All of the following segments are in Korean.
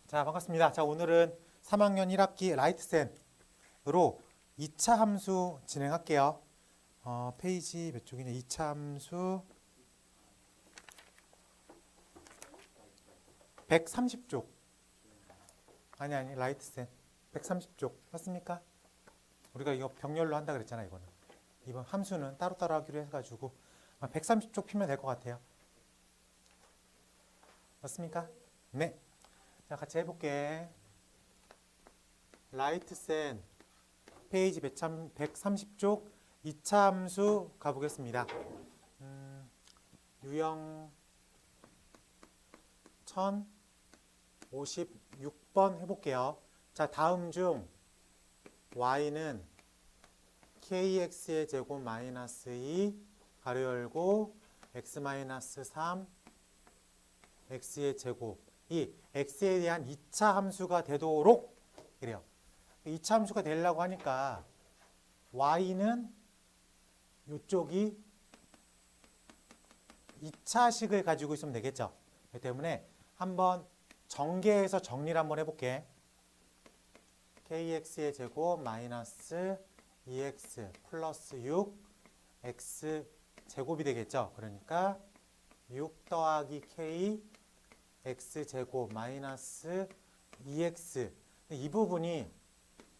자, 반갑습니다. 자, 오늘은 3학년 1학기 라이트센으로 2차 함수 진행할게요. 페이지 몇 쪽이냐? 2차 함수 130쪽. 아니, 라이트센. 130쪽. 맞습니까? 우리가 이거 병렬로 한다 그랬잖아, 이거는. 이번 함수는 따로따로 하기로 해가지고 130쪽 피면 될 것 같아요. 맞습니까? 네. 자, 같이 해볼게. 라이트센 페이지 130쪽 2차 함수 가보겠습니다. 유형 1056번 해볼게요. 자, 다음 중 y는 kx의 제곱 마이너스 2 가로 열고 x 마이너스 3 x의 제곱 이 x에 대한 2차 함수가 되도록 이래요. 2차 함수가 되려고 하니까 y는 이쪽이 2차식을 가지고 있으면 되겠죠. 그렇기 때문에 한번 전개해서 정리를 한번 해볼게. kx의 제곱 마이너스 2x 플러스 6 x 제곱이 되겠죠. 그러니까 6 더하기 k x제곱 마이너스 2x 이 부분이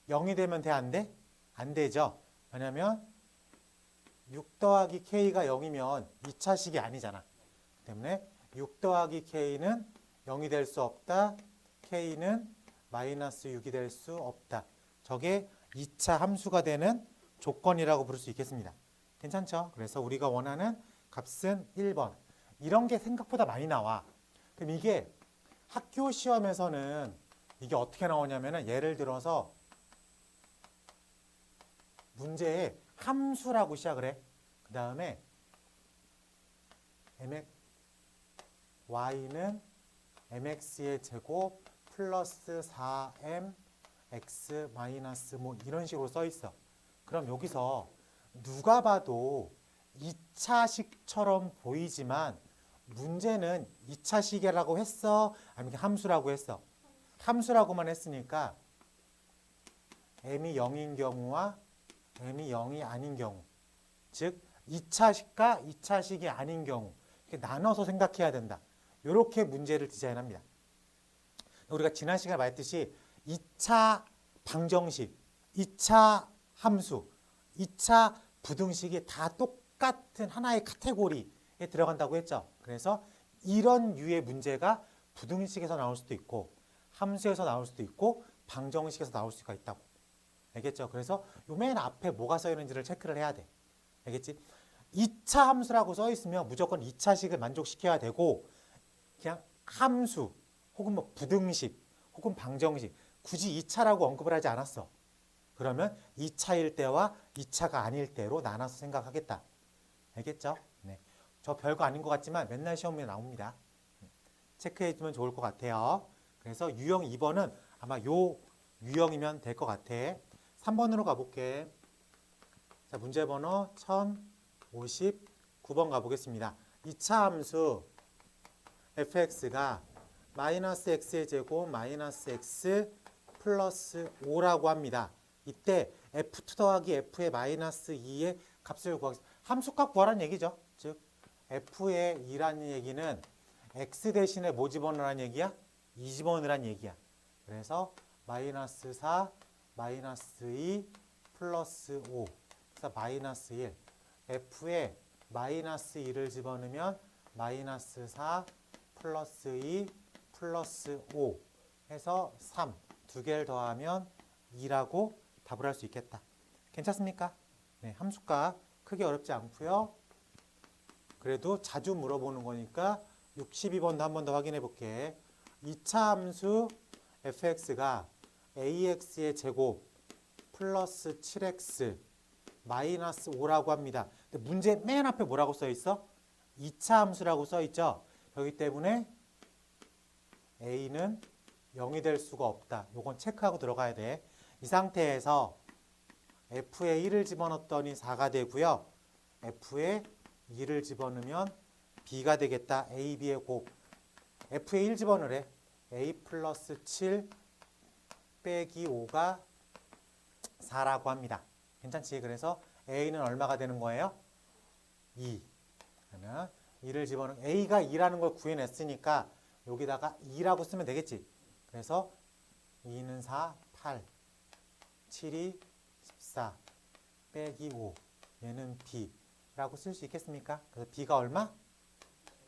0이 되면 돼? 안 돼? 안 되죠. 왜냐면 6 더하기 k가 0이면 2차식이 아니잖아. 때문에 6 더하기 k는 0이 될 수 없다. k는 마이너스 6이 될 수 없다. 저게 2차 함수가 되는 조건이라고 부를 수 있겠습니다. 괜찮죠? 그래서 우리가 원하는 값은 1번. 이런 게 생각보다 많이 나와. 그럼 이게 학교 시험에서는 이게 어떻게 나오냐면은 예를 들어서 문제에 함수라고 시작을 해. 그 다음에 y는 mx의 제곱 플러스 4m x 마이너스 뭐 이런 식으로 써 있어. 그럼 여기서 누가 봐도 2차식처럼 보이지만 문제는 2차식이라고 했어? 아니면 함수라고 했어? 함수라고만 했으니까 m이 0인 경우와 m이 0이 아닌 경우, 즉 2차식과 2차식이 아닌 경우 이렇게 나눠서 생각해야 된다. 이렇게 문제를 디자인합니다. 우리가 지난 시간에 말했듯이 2차 방정식, 2차 함수, 2차 부등식이 다 똑같은 하나의 카테고리에 들어간다고 했죠. 그래서 이런 류의 문제가 부등식에서 나올 수도 있고 함수에서 나올 수도 있고 방정식에서 나올 수가 있다고. 알겠죠? 그래서 요 맨 앞에 뭐가 써 있는지를 체크를 해야 돼. 알겠지? 2차 함수라고 써 있으면 무조건 2차식을 만족시켜야 되고 그냥 함수 혹은 뭐 부등식 혹은 방정식 굳이 2차라고 언급을 하지 않았어. 그러면 2차일 때와 2차가 아닐 때로 나눠서 생각하겠다. 알겠죠? 네. 저 별거 아닌 것 같지만 맨날 시험에 나옵니다. 체크해 주면 좋을 것 같아요. 그래서 유형 2번은 아마 요 유형이면 될 것 같아. 3번으로 가볼게. 자, 문제 번호 1059번 가보겠습니다. 2차 함수 fx가 마이너스 x의 제곱 마이너스 x 플러스 5라고 합니다. 이때 f2 더하기 f의 마이너스 2의 값을 구하겠습니다. 함수값 구하라는 얘기죠. 즉 f의 2라는 얘기는 x 대신에 뭐 집어넣으라는 얘기야? 2 집어넣으라는 얘기야. 그래서 마이너스 4, 마이너스 2, 플러스 5. 그래서 마이너스 1. f에 마이너스 2를 집어넣으면 마이너스 4, 플러스 2, 플러스 5 해서 3. 두 개를 더하면 2라고 답을 할 수 있겠다. 괜찮습니까? 네, 함수값 크게 어렵지 않고요. 그래도 자주 물어보는 거니까 62번도 한 번 더 확인해 볼게. 2차 함수 fx가 ax의 제곱 플러스 7x 마이너스 5라고 합니다. 근데 문제 맨 앞에 뭐라고 써 있어? 2차 함수라고 써 있죠. 그렇기 때문에 a는 0이 될 수가 없다. 요건 체크하고 들어가야 돼. 이 상태에서 f에 1을 집어넣었더니 4가 되고요. f에 2를 집어넣으면 b가 되겠다. a, b의 곱. f에 1 집어넣으래. a 플러스 7 빼기 5가 4라고 합니다. 괜찮지? 그래서 a는 얼마가 되는 거예요? 2. 그러면 2를 집어넣으면 a가 2라는 걸 구해냈으니까 여기다가 2라고 쓰면 되겠지? 그래서 2는 4, 8, 7이 14, 빼기 5, 얘는 b라고 쓸 수 있겠습니까? 그래서 b가 얼마?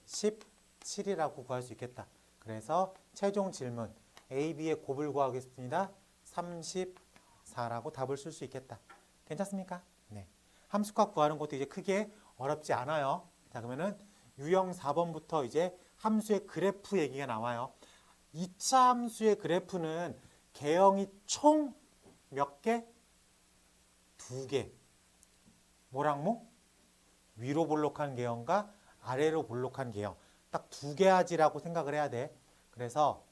17이라고 구할 수 있겠다. 그래서 최종 질문 A, B의 곱을 구하겠습니다. 34라고 답을 쓸 수 있겠다. 괜찮습니까? 네. 함수값 구하는 것도 이제 크게 어렵지 않아요. 자, 그러면은 유형 4번부터 이제 함수의 그래프 얘기가 나와요. 2차 함수의 그래프는 개형이 총 몇 개? 2개. 뭐랑 뭐? 위로 볼록한 개형과 아래로 볼록한 개형. 딱 2개 하지라고 생각을 해야 돼. 그래서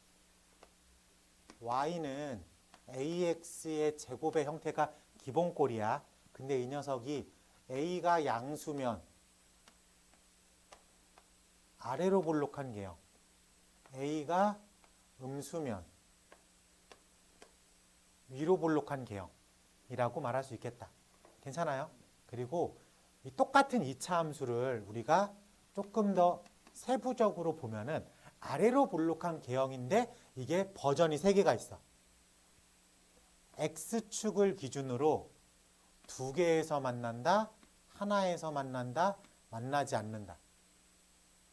y는 ax의 제곱의 형태가 기본꼴이야. 근데 이 녀석이 a가 양수면 아래로 볼록한 개형, a가 음수면 위로 볼록한 개형이라고 말할 수 있겠다. 괜찮아요? 그리고 이 똑같은 2차 함수를 우리가 조금 더 세부적으로 보면은 아래로 볼록한 개형인데 이게 버전이 3개가 있어. x축을 기준으로 2개에서 만난다, 하나에서 만난다, 만나지 않는다.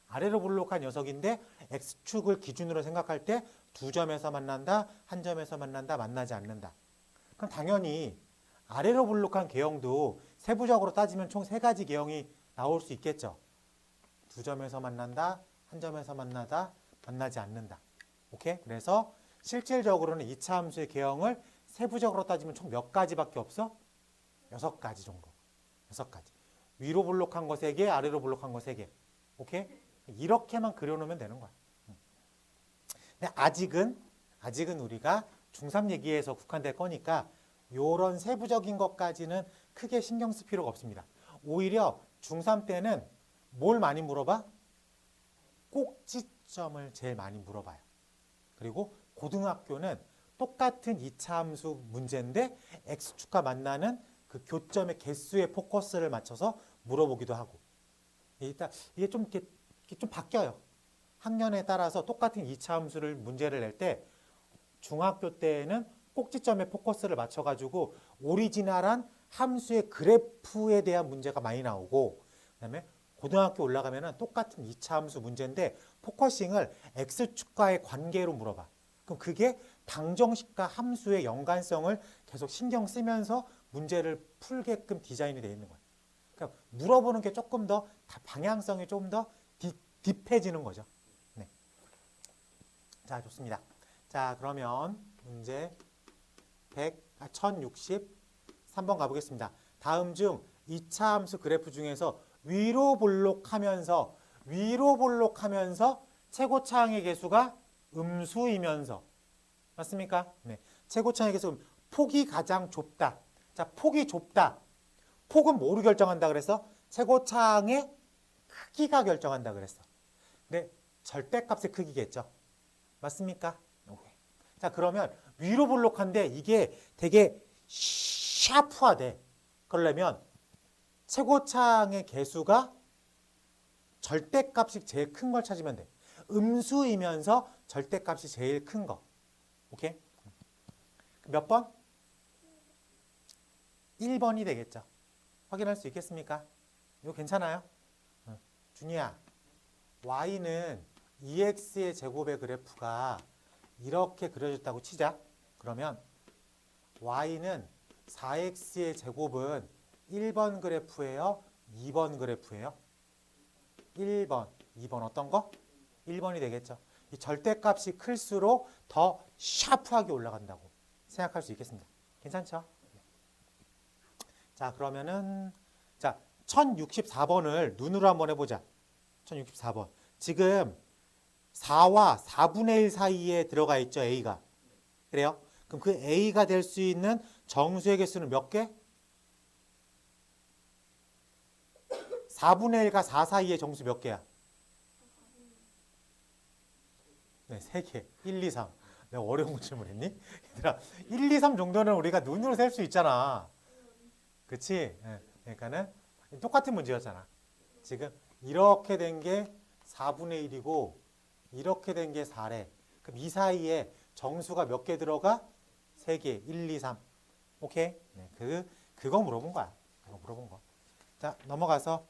아래로 볼록한 녀석인데 x축을 기준으로 생각할 때 2점에서 만난다, 1점에서 만난다, 만나지 않는다. 그럼 당연히 아래로 볼록한 개형도 세부적으로 따지면 총 3가지 개형이 나올 수 있겠죠. 2점에서 만난다, 1점에서 만나다, 만나지 않는다. 오케이? 그래서 실질적으로는 2차 함수의 개형을 세부적으로 따지면 총 몇 가지밖에 없어? 6가지 정도. 6가지. 위로 볼록한 거 3개, 아래로 볼록한 거 3개. 오케이? 이렇게만 그려놓으면 되는 거야. 근데 아직은 우리가 중3 얘기에서 국한될 거니까 요런 세부적인 것까지는 크게 신경 쓸 필요가 없습니다. 오히려 중3 때는 뭘 많이 물어봐? 꼭지점을 제일 많이 물어봐요. 그리고 고등학교는 똑같은 2차 함수 문제인데 x축과 만나는 그 교점의 개수의 포커스를 맞춰서 물어보기도 하고. 일단 이게 좀 바뀌어요. 학년에 따라서 똑같은 2차 함수를 문제를 낼 때 중학교 때에는 꼭지점에 포커스를 맞춰가지고 오리지널한 함수의 그래프에 대한 문제가 많이 나오고, 그다음에 고등학교 올라가면은 똑같은 2차 함수 문제인데 포커싱을 x축과의 관계로 물어봐. 그럼 그게 방정식과 함수의 연관성을 계속 신경 쓰면서 문제를 풀게끔 디자인이 되어 있는 거야. 그러니까 물어보는 게 조금 더 방향성이 좀 더 딥해지는 거죠. 네. 자, 좋습니다. 자, 그러면 문제 1063번 가보겠습니다. 다음 중 2차 함수 그래프 중에서 위로 볼록하면서 최고차항의 개수가 음수이면서 맞습니까? 네. 최고차항의 개수 폭이 가장 좁다. 자, 폭이 좁다. 폭은 뭐로 결정한다 그랬어? 최고차항의 크기가 결정한다 그랬어. 근데 절대값의 크기겠죠. 맞습니까? 오케이. 자, 그러면 위로 볼록한데 이게 되게 샤프하대. 그러려면 최고차항의 개수가 절대값이 제일 큰 걸 찾으면 돼. 음수이면서 절대값이 제일 큰 거. 오케이? 몇 번? 1번이 되겠죠. 확인할 수 있겠습니까? 이거 괜찮아요? 준이야, y는 2x의 제곱의 그래프가 이렇게 그려졌다고 치자. 그러면 y는 4x의 제곱은 1번 그래프예요? 2번 그래프예요? 1번, 2번 어떤 거? 1번이 되겠죠. 이 절대값이 클수록 더 샤프하게 올라간다고 생각할 수 있겠습니다. 괜찮죠? 자, 그러면은 자, 1064번을 눈으로 한번 해보자. 1064번. 지금 4와 4분의 1 사이에 들어가 있죠, a가. 그래요? 그럼 그 a가 될 수 있는 정수의 개수는 몇 개? 4분의 1과 4 사이의 정수 몇 개야? 네, 3개. 1, 2, 3. 내가 어려운 질문 했니? 얘들아, 1, 2, 3 정도는 우리가 눈으로 셀 수 있잖아. 그치? 네. 그러니까는 똑같은 문제였잖아. 지금 이렇게 된 게 4분의 1이고 이렇게 된 게 4래. 그럼 이 사이에 정수가 몇 개 들어가? 3개. 1, 2, 3. 오케이? 네, 그거 물어본 거야. 그거 물어본 거. 자, 넘어가서.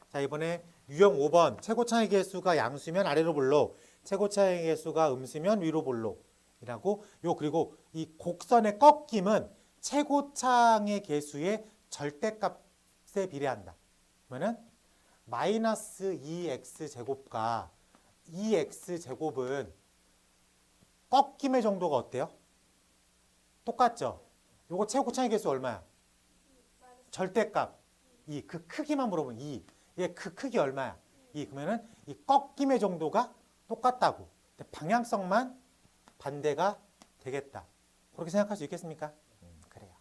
자, 이번에 유형 5번. 최고차의 개수가 양수면 아래로 볼록, 최고차의 개수가 음수면 위로 볼록이라고. 그리고 이 곡선의 꺾임은 최고차의 개수의 절대값에 비례한다. 그러면은 마이너스 2x 제곱과 2x 제곱은 꺾임의 정도가 어때요? 똑같죠? 요거 최고차의 개수 얼마야? 절대값 2. 그 크기만 물어보면 2. 얘 그 크기 얼마야? 2. 그러면은 이 꺾임의 정도가 똑같다고. 근데 방향성만 반대가 되겠다. 그렇게 생각할 수 있겠습니까? 그래요.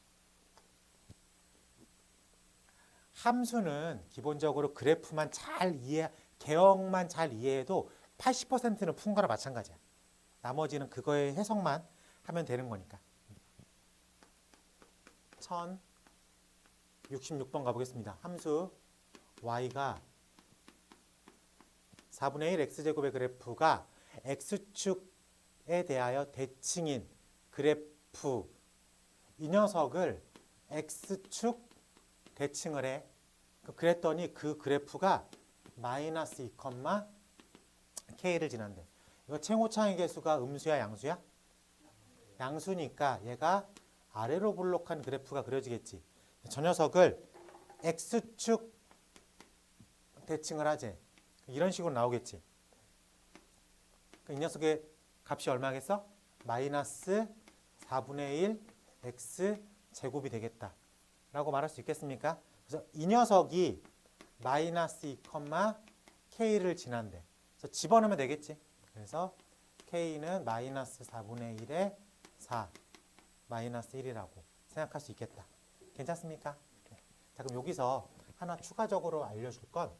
함수는 기본적으로 그래프만 잘 개형만 잘 이해해도 80%는 푼 거나 마찬가지야. 나머지는 그거의 해석만 하면 되는 거니까. 1066번 가보겠습니다. 함수 y가 4분의 1 x제곱의 그래프가 x축에 대하여 대칭인 그래프, 이 녀석을 x축 대칭을 해. 그랬더니 그 그래프가 마이너스 2, k를 지난대. 이거 최고차의 개수가 음수야 양수야? 양수니까 얘가 아래로 볼록한 그래프가 그려지겠지. 저 녀석을 x축 대칭을 하지. 이런 식으로 나오겠지. 이 녀석의 값이 얼마겠어? 마이너스 4분의 1 x 제곱이 되겠다 라고 말할 수 있겠습니까? 그래서 이 녀석이 마이너스 2, k를 지난대. 그래서 집어넣으면 되겠지. 그래서 k는 마이너스 4분의 1에 4 마이너스 1이라고 생각할 수 있겠다. 괜찮습니까? 네. 자, 그럼 여기서 하나 추가적으로 알려줄 건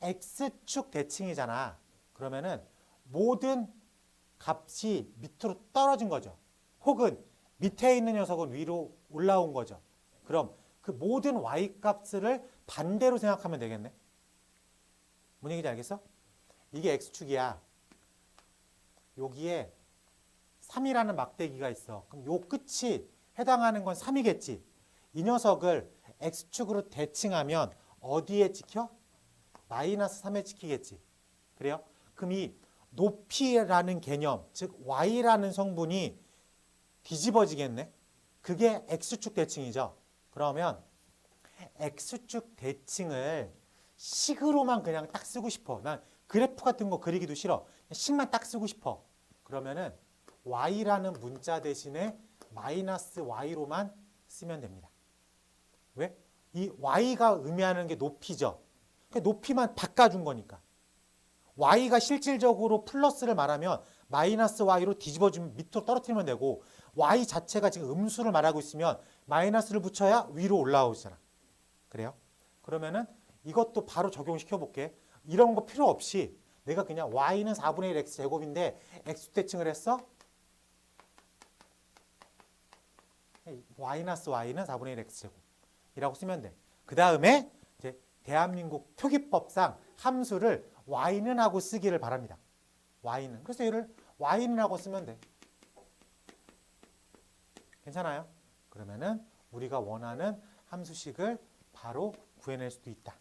x축 대칭이잖아. 그러면은 모든 값이 밑으로 떨어진 거죠. 혹은 밑에 있는 녀석은 위로 올라온 거죠. 그럼 그 모든 y 값을 반대로 생각하면 되겠네. 뭔 얘기인지 알겠어? 이게 x축이야. 여기에 3이라는 막대기가 있어. 그럼 요 끝이 해당하는 건 3이겠지. 이 녀석을 x축으로 대칭하면 어디에 찍혀? 마이너스 3에 찍히겠지. 그래요? 그럼 이 높이라는 개념, 즉 y라는 성분이 뒤집어지겠네. 그게 x축 대칭이죠. 그러면 x축 대칭을 식으로만 그냥 딱 쓰고 싶어. 난 그래프 같은 거 그리기도 싫어. 식만 딱 쓰고 싶어. 그러면은 y라는 문자 대신에 마이너스 y로만 쓰면 됩니다. 왜? 이 y가 의미하는 게 높이죠. 높이만 바꿔준 거니까. y가 실질적으로 플러스를 말하면 마이너스 y로 뒤집어주면 밑으로 떨어뜨리면 되고, y 자체가 지금 음수를 말하고 있으면 마이너스를 붙여야 위로 올라오잖아. 그래요? 그러면은 이것도 바로 적용시켜 볼게. 이런 거 필요 없이 내가 그냥 y는 4분의 1 x 제곱인데 x 대칭을 했어? 마이너스 y는 4분의 1 x 제곱이라고 쓰면 돼. 그 다음에 이제 대한민국 표기법상 함수를 y는 하고 쓰기를 바랍니다. y는. 그래서 얘를 y는 하고 쓰면 돼. 괜찮아요? 그러면은 우리가 원하는 함수식을 바로 구해낼 수도 있다.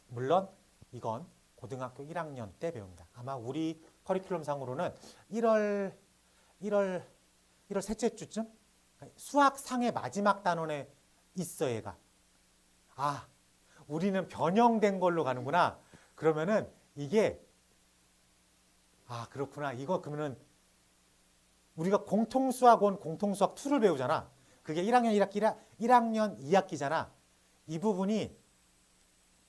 물론 이건 고등학교 1학년 때 배웁니다. 아마 우리 커리큘럼 상으로는 1월 셋째 주쯤 수학상의 마지막 단원에 있어 얘가. 아, 우리는 변형된 걸로 가는구나. 그러면은 이게 그렇구나. 이거 그러면은 우리가 공통수학원 공통수학 2를 배우잖아. 그게 1학년 2학기잖아. 이 부분이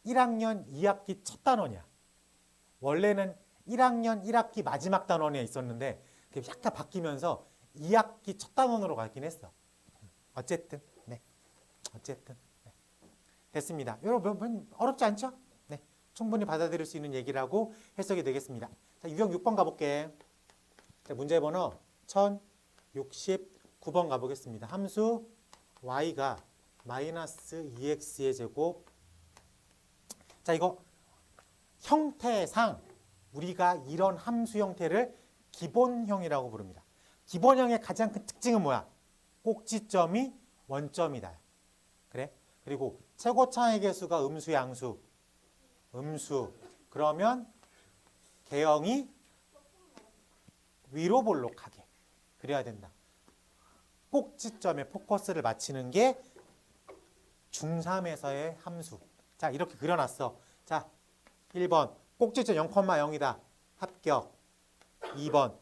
1학년 2학기 첫 단원이야. 원래는 1학년 1학기 마지막 단원에 있었는데 그게 약간 바뀌면서 2학기 첫 단원으로 가긴 했어. 어쨌든 네. 됐습니다. 여러분 어렵지 않죠? 네. 충분히 받아들일 수 있는 얘기라고 해석이 되겠습니다. 자, 유형 6번 가볼게. 자, 문제 번호 1069번 가보겠습니다. 함수 y가 마이너스 2x의 제곱. 자, 이거 형태상 우리가 이런 함수 형태를 기본형이라고 부릅니다. 기본형의 가장 큰 특징은 뭐야? 꼭지점이 원점이다. 그래? 그리고 최고차의 개수가 음수, 양수. 음수. 그러면 개형이 위로 볼록하게 그려야 된다. 꼭지점에 포커스를 맞추는 게 중3에서의 함수. 자, 이렇게 그려놨어. 자, 1번 꼭지점 0,0이다. 합격. 2번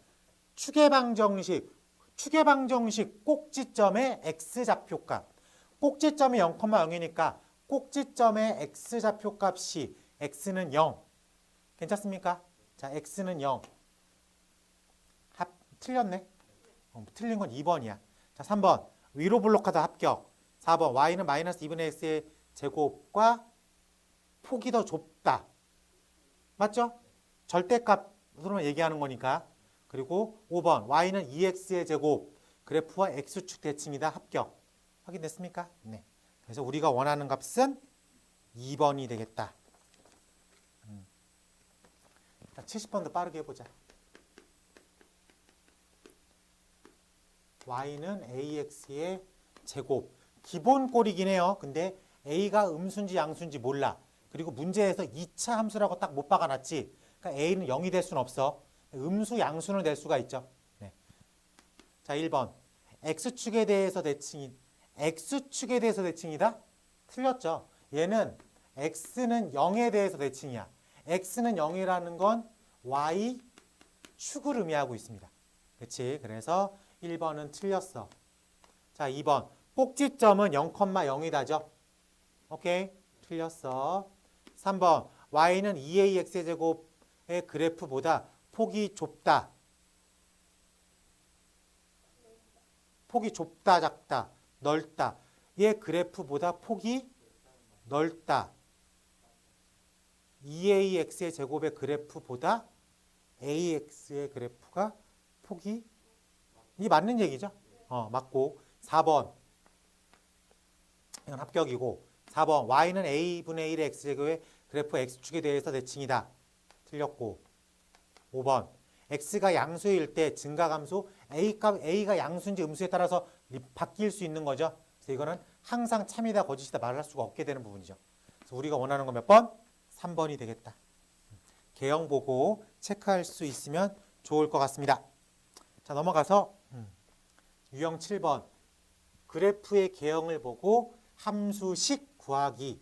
추계방정식. 추계방정식 꼭지점의 x좌표값. 꼭지점이 0,0이니까 꼭지점의 x좌표값이 x는 0. 괜찮습니까? 자, x는 0. 틀렸네. 틀린 건 2번이야. 자, 3번 위로 볼록하다. 합격. 4번 y는 마이너스 2분의 x의 제곱과 폭이 더 좁다. 맞죠? 절대값으로만 얘기하는 거니까. 그리고 5번 y는 2x의 제곱 그래프와 x축 대칭이다. 합격. 확인됐습니까? 네. 그래서 우리가 원하는 값은 2번이 되겠다. 자, 70번도 빠르게 해보자. y는 ax의 제곱. 기본 꼴이긴 해요. 근데 a가 음수인지 양수인지 몰라. 그리고 문제에서 2차 함수라고 딱 못 박아놨지. 그러니까 a는 0이 될 수는 없어. 음수, 양수는 될 수가 있죠. 네. 자, 1번. x축에 대해서 대칭이다? 틀렸죠. 얘는 x는 0에 대해서 대칭이야. x는 0이라는 건 y축을 의미하고 있습니다. 그렇지? 그래서 1번은 틀렸어. 자, 2번. 꼭지점은 0,0이다죠. 오케이? 틀렸어. 3번. y는 2ax의 제곱의 그래프보다 폭이 좁다. 폭이 좁다, 작다, 넓다. 얘 그래프보다 폭이 넓다. 2ax의 제곱의 그래프보다 ax의 그래프가 폭이 이게 맞는 얘기죠? 맞고. 4번. 이건 합격이고. 4번. y는 a분의 1의 x제곱의 그래프 x축에 대해서 대칭이다. 틀렸고. 5번. x가 양수일 때 증가감수 a가 양수인지 음수에 따라서 바뀔 수 있는 거죠. 그래서 이거는 항상 참이다 거짓이다 말할 수가 없게 되는 부분이죠. 그래서 우리가 원하는 건 몇 번? 3번이 되겠다. 개형 보고 체크할 수 있으면 좋을 것 같습니다. 자, 넘어가서 유형 7번. 그래프의 개형을 보고 함수식 구하기.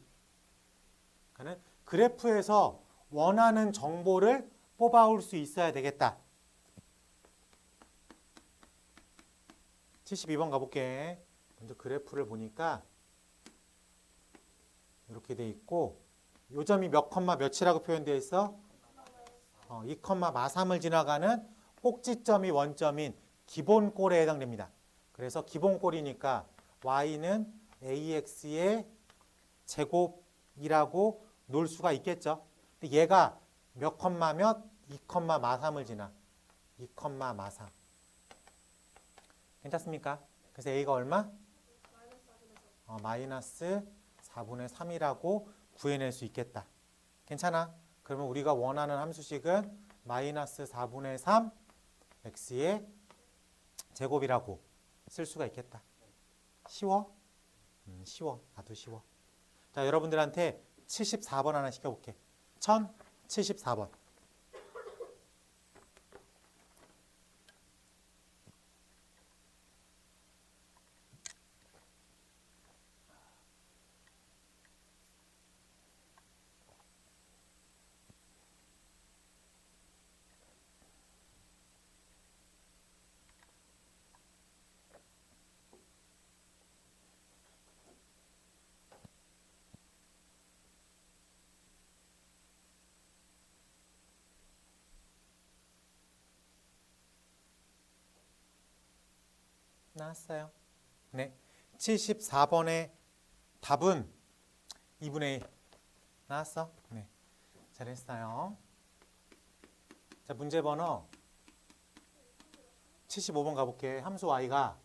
그러니까 그래프에서 원하는 정보를 뽑아올 수 있어야 되겠다. 72번 가볼게. 먼저 그래프를 보니까 이렇게 돼 있고 요 점이 몇 컴마 몇이라고 표현되어 있어? 2,3을 지나가는 꼭지점이 원점인 기본꼴에 해당됩니다. 그래서 기본꼴이니까 y는 ax의 제곱이라고 놓을 수가 있겠죠. 근데 얘가 몇 컴마 몇? 2,3을 지나. 2,3. 괜찮습니까? 그래서 a가 얼마? 마이너스 4분의 3이라고 구해낼 수 있겠다. 괜찮아? 그러면 우리가 원하는 함수식은 마이너스 4분의 3 x의 제곱이라고 쓸 수가 있겠다. 쉬워? 쉬워. 나도 쉬워. 자, 여러분들한테 74번 하나 시켜볼게. 1074번. 나왔어요. 네. 74번의 답은 2분의 1. 나왔어? 네. 잘했어요. 자, 문제 번호 75번 가볼게. 함수 y가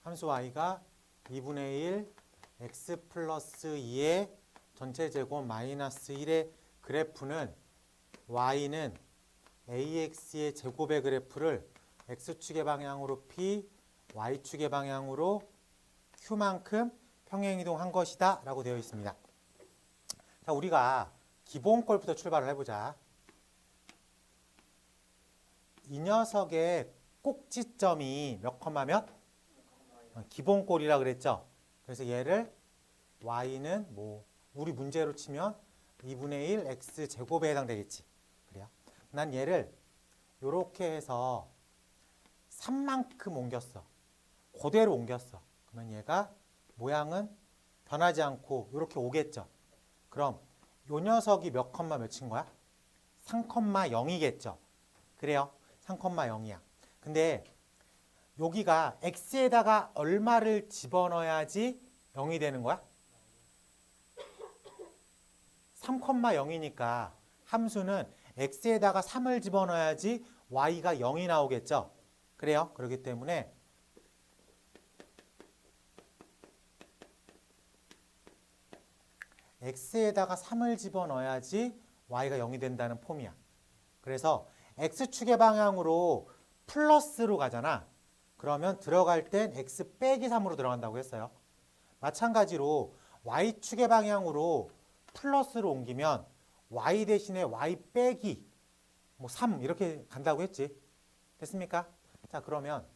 2분의 1 x 플러스 2의 전체 제곱 마이너스 1의 그래프는 y는 ax의 제곱의 그래프를 x축의 방향으로 p, y축의 방향으로 q만큼 평행이동한 것이다 라고 되어 있습니다. 자, 우리가 기본 꼴부터 출발을 해보자. 이 녀석의 꼭지점이 몇 컴마 몇? 기본 꼴이라 그랬죠. 그래서 얘를 y는 뭐 우리 문제로 치면 2분의 1 x 제곱에 해당되겠지. 그래요. 난 얘를 이렇게 해서 3만큼 옮겼어. 그대로 옮겼어. 그러면 얘가 모양은 변하지 않고 이렇게 오겠죠. 그럼 요 녀석이 몇 컴마 몇인 거야? 3,0이겠죠. 그래요. 3,0이야. 근데 여기가 x에다가 얼마를 집어넣어야지 0이 되는 거야? 3,0이니까 함수는 x에다가 3을 집어넣어야지 y가 0이 나오겠죠. 그래요. 그렇기 때문에 x에다가 3을 집어넣어야지 y가 0이 된다는 폼이야. 그래서 x축의 방향으로 플러스로 가잖아. 그러면 들어갈 땐 x 빼기 3으로 들어간다고 했어요. 마찬가지로 y축의 방향으로 플러스로 옮기면 y 대신에 y 빼기 뭐 3 이렇게 간다고 했지. 됐습니까? 자, 그러면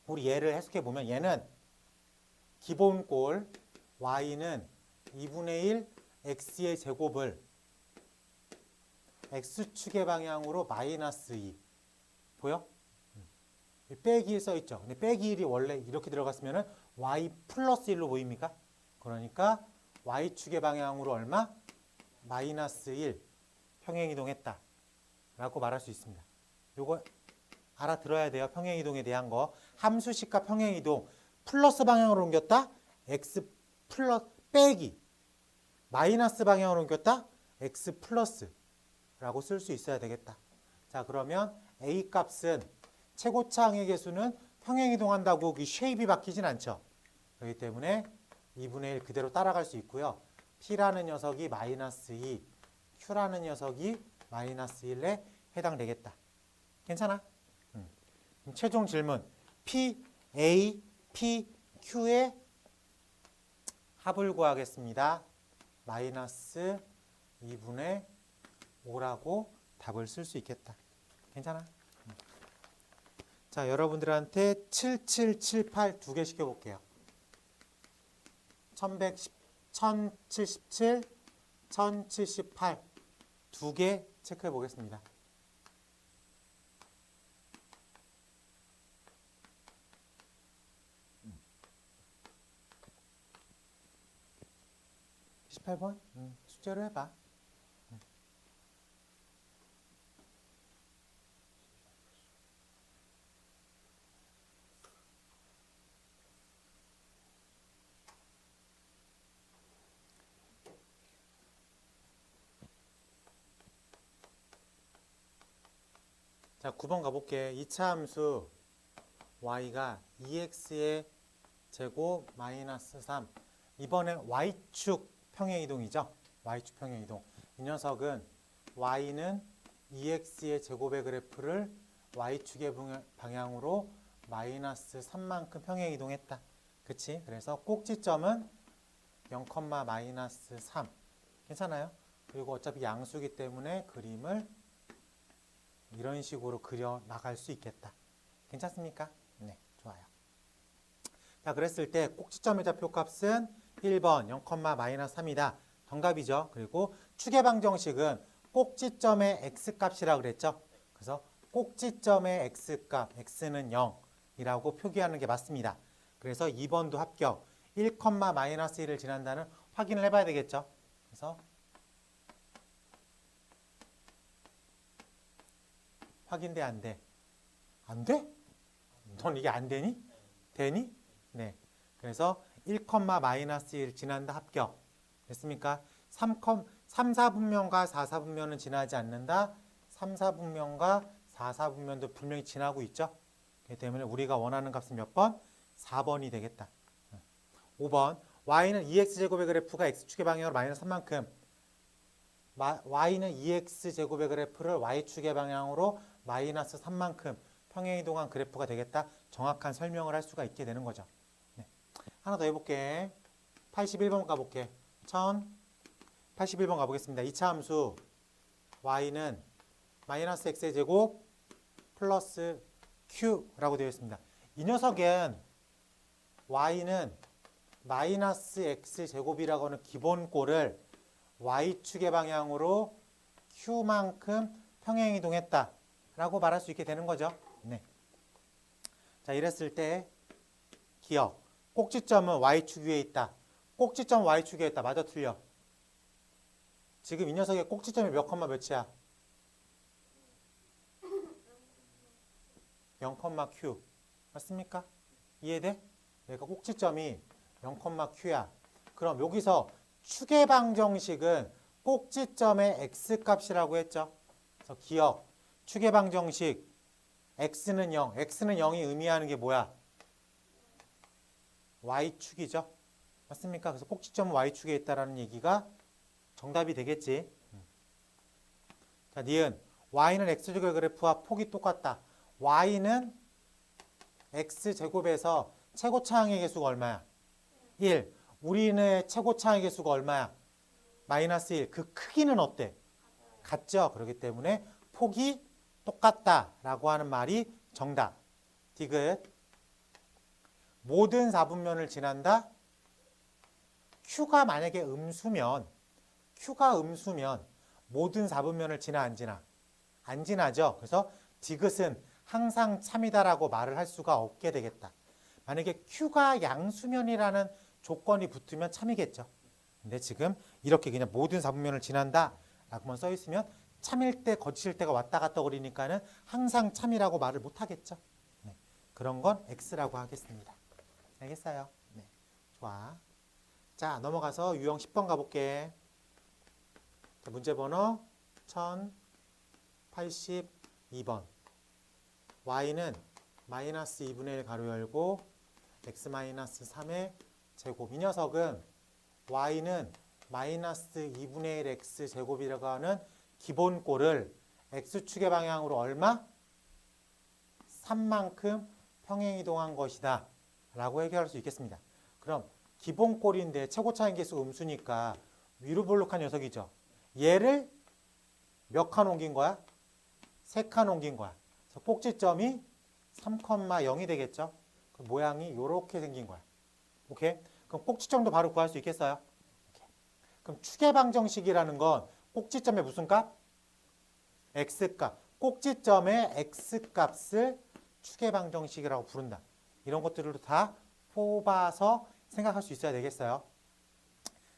우리 얘를 해석해 보면 얘는 기본꼴 y는 2분의 1 x의 제곱을 x축의 방향으로 마이너스 2 보여? 빼기 1 써있죠. 근데 빼기 1이 원래 이렇게 들어갔으면 y 플러스 1로 보입니까? 그러니까 y축의 방향으로 얼마? 마이너스 1 평행이동했다 라고 말할 수 있습니다. 요거 알아들어야 돼요. 평행이동에 대한 거. 함수식과 평행이동 플러스 방향으로 옮겼다. x 플러스 빼기 마이너스 방향으로 옮겼다. x 플러스 라고 쓸 수 있어야 되겠다. 자, 그러면 a 값은 최고차항의 개수는 평행이동한다고 그 쉐입이 바뀌진 않죠. 그렇기 때문에 2분의 1 그대로 따라갈 수 있고요. p라는 녀석이 마이너스 2, q라는 녀석이 마이너스 1에 해당되겠다. 괜찮아? 그럼 최종 질문 p, a, p, q의 합을 구하겠습니다. 마이너스 2분의 5라고 답을 쓸 수 있겠다. 괜찮아? 자, 여러분들한테 7778 두 개 시켜볼게요. 1077, 1078 두 개 체크해 보겠습니다. (18번) 숙제로 해봐. 자, 9번 가볼게. 2차 함수 y가 2x의 제곱 마이너스 3. 이번엔 y축 평행이동이죠. y축 평행이동. 이 녀석은 y는 2x의 제곱의 그래프를 y축의 방향으로 마이너스 3만큼 평행이동했다. 그치? 그래서 꼭지점은 0, 마이너스 3. 괜찮아요? 그리고 어차피 양수기 때문에 그림을 이런 식으로 그려 나갈 수 있겠다. 괜찮습니까? 네, 좋아요. 자, 그랬을 때 꼭지점의 좌표값은 1번 0, 마이너스 3이다. 정답이죠. 그리고 축의 방정식은 꼭지점의 x값이라고 그랬죠. 그래서 꼭지점의 x값, x는 0이라고 표기하는 게 맞습니다. 그래서 2번도 합격. 1, 마이너스 1을 지난다는 확인을 해봐야 되겠죠. 그래서 확인돼 안 돼? 안 돼? 넌 이게 안 되니? 되니? 네. 그래서 1, 마이너스 1 지난다 합격. 됐습니까? 3, 4분면과 4, 4분면은 지나지 않는다. 3, 4분면과 4, 4분면도 분명히 지나고 있죠. 그렇기 때문에 우리가 원하는 값은 몇 번? 4번이 되겠다. 5번 y는 2x제곱의 그래프가 x축의 방향으로 마이너스 3만큼 y는 2x제곱의 그래프를 y축의 방향으로 마이너스 3만큼 평행이동한 그래프가 되겠다. 정확한 설명을 할 수가 있게 되는 거죠. 네. 하나 더 해볼게. 81번 가볼게. 81번 가보겠습니다. 2차 함수 y는 마이너스 x의 제곱 플러스 q라고 되어 있습니다. 이 녀석은 y는 마이너스 x제곱이라고 하는 기본꼴을 y축의 방향으로 q만큼 평행이동했다 라고 말할 수 있게 되는 거죠. 네. 자, 이랬을 때 기억. 꼭지점은 y축 위에 있다. 꼭지점 y축 위에 있다. 맞아, 틀려? 지금 이 녀석의 꼭지점이 몇 컴마 몇이야? 0,q. 맞습니까? 이해돼? 얘가 꼭지점이 0,q야. 그럼 여기서 축의 방정식은 꼭지점의 x값이라고 했죠. 그래서 기억. 축의 방정식 x는 0. x는 0이 의미하는 게 뭐야? y축이죠. 맞습니까? 그래서 꼭지점은 y축에 있다라는 얘기가 정답이 되겠지. 자, 니은 y는 x제곱의 그래프와 폭이 똑같다. y는 x제곱에서 최고차항의 개수가 얼마야? 1. 우리는 최고차항의 개수가 얼마야? 마이너스 1. 그 크기는 어때? 같죠? 그렇기 때문에 폭이 똑같다라고 하는 말이 정답. 디귿. 모든 4분면을 지난다. Q가 만약에 음수면 모든 4분면을 지나 안 지나? 안 지나죠. 그래서 디귿은 항상 참이다라고 말을 할 수가 없게 되겠다. 만약에 Q가 양수면이라는 조건이 붙으면 참이겠죠. 근데 지금 이렇게 그냥 모든 4분면을 지난다 라고만 써 있으면 참일 때 거칠 때가 왔다 갔다 거리니까는 항상 참이라고 말을 못 하겠죠. 네. 그런 건 X라고 하겠습니다. 알겠어요? 네. 좋아. 자, 넘어가서 유형 10번 가볼게. 자, 문제 번호 1082번. y는 마이너스 2분의 1 가로 열고 x 마이너스 3의 제곱. 이 녀석은 y는 마이너스 2분의 1 x 제곱이라고 하는 기본꼴을 x축의 방향으로 얼마? 3만큼 평행이동한 것이다 라고 해결할 수 있겠습니다. 그럼 기본꼴인데 최고차항 개수 음수니까 위로 볼록한 녀석이죠. 얘를 몇 칸 옮긴 거야? 3칸 옮긴 거야. 그래서 꼭지점이 3,0이 되겠죠. 그 모양이 이렇게 생긴 거야. 오케이? 그럼 꼭지점도 바로 구할 수 있겠어요? 오케이. 그럼 축의 방정식이라는 건 꼭지점의 무슨 값? x값. 꼭지점의 x값을 축의 방정식이라고 부른다. 이런 것들을 다 뽑아서 생각할 수 있어야 되겠어요.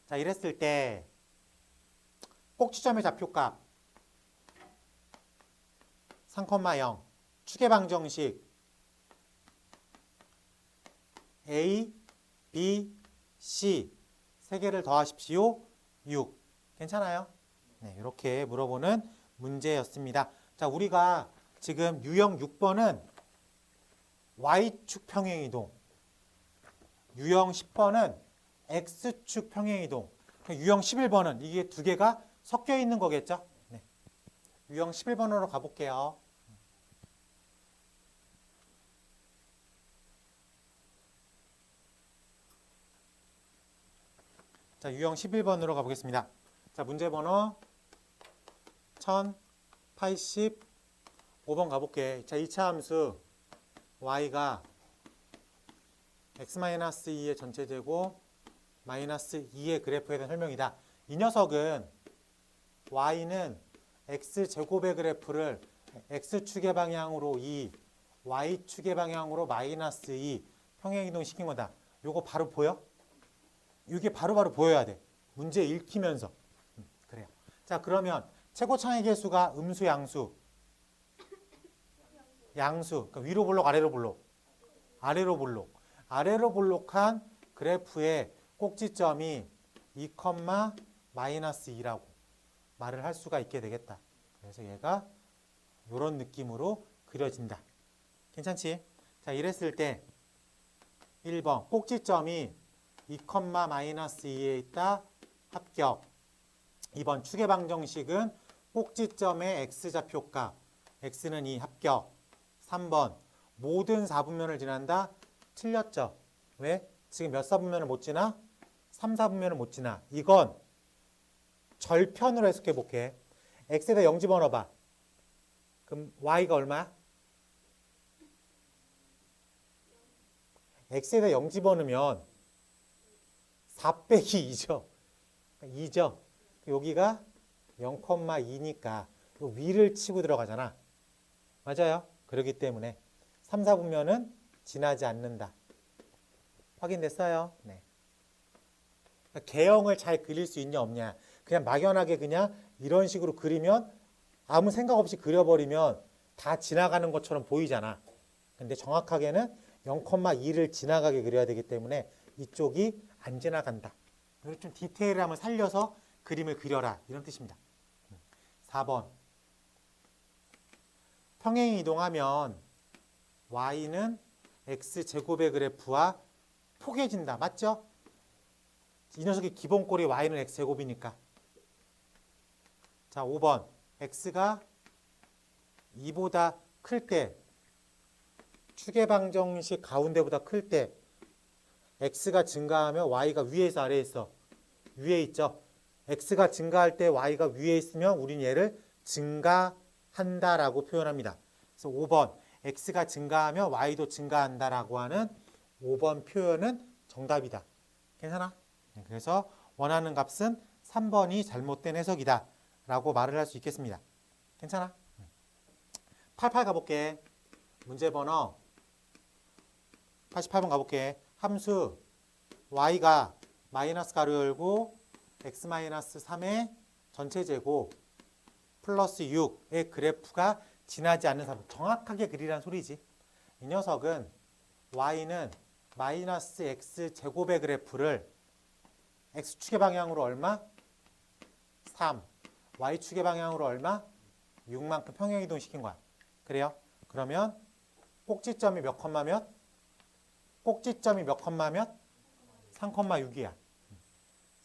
자, 이랬을 때 꼭지점의 좌표값 3,0. 축의 방정식 A, B, C 세 개를 더하십시오. 6. 괜찮아요? 네, 이렇게 물어보는 문제였습니다. 자, 우리가 지금 유형 6번은 Y축 평행이동, 유형 10번은 X축 평행이동, 유형 11번은 이게 두 개가 섞여 있는 거겠죠? 네. 유형 11번으로 가볼게요. 자, 유형 11번으로 가보겠습니다. 자, 문제 번호 1085번 가볼게. 자, 2차 함수 y가 x-2의 전체 제곱 마이너스 2의 그래프에 대한 설명이다. 이 녀석은 y는 x제곱의 그래프를 x축의 방향으로 2, y축의 방향으로 마이너스 2 평행이동 시킨 거다. 요거 바로 보여? 이게 바로바로 보여야 돼. 문제 읽히면서. 그래요. 자, 그러면 최고차항의 개수가 음수, 양수? 양수. 그러니까 위로 볼록, 아래로 볼록? 아래로 볼록. 아래로 볼록한 그래프의 꼭지점이 2, 마이너스 2라고. 말을 할 수가 있게 되겠다. 그래서 얘가 이런 느낌으로 그려진다. 괜찮지? 자, 이랬을 때 1번 꼭지점이 2,-2에 있다. 합격. 2번 축의 방정식은 꼭지점의 x좌표값 x는 2 합격. 3번 모든 4분면을 지난다. 틀렸죠. 왜? 지금 몇 4분면을 못 지나? 3, 4분면을 못 지나. 이건 절편으로 해석해 볼게. x에다 0 집어넣어봐. 그럼 y가 얼마야? x에다 0 집어넣으면 4 빼기 2죠. 2죠. 여기가 0,2니까 위를 치고 들어가잖아. 맞아요. 그렇기 때문에 3, 4분면은 지나지 않는다. 확인됐어요? 네. 그러니까 개형을 잘 그릴 수 있냐 없냐. 그냥 막연하게 그냥 이런 식으로 그리면 아무 생각 없이 그려버리면 다 지나가는 것처럼 보이잖아. 근데 정확하게는 0,2를 지나가게 그려야 되기 때문에 이쪽이 안 지나간다. 이렇게 좀 디테일함을 살려서 그림을 그려라. 이런 뜻입니다. 4번. 평행 이동하면 y는 x제곱의 그래프와 포개진다. 맞죠? 이 녀석의 기본꼴이 y는 x제곱이니까. 자, 5번. x가 2보다 클 때, 축의 방정식 가운데보다 클 때 x가 증가하면 y가 위에서 아래에 있어. 위에 있죠. x가 증가할 때 y가 위에 있으면 우린 얘를 증가한다라고 표현합니다. 그래서 5번 x가 증가하면 y도 증가한다라고 하는 5번 표현은 정답이다. 괜찮아? 그래서 원하는 값은 3번이 잘못된 해석이다 라고 말을 할 수 있겠습니다. 괜찮아? 88 가볼게. 문제 번호 88번 가볼게. 함수 y가 마이너스 가로 열고 x-3의 전체 제곱 플러스 6의 그래프가 지나지 않는 사람. 정확하게 그리란 소리지. 이 녀석은 y는 마이너스 x 제곱의 그래프를 x축의 방향으로 얼마? 3. y축의 방향으로 얼마? 6만큼 평행이동 시킨 거야. 그래요? 그러면 꼭지점이 몇 컴마면? 꼭지점이 몇 컴마면? 3,6이야.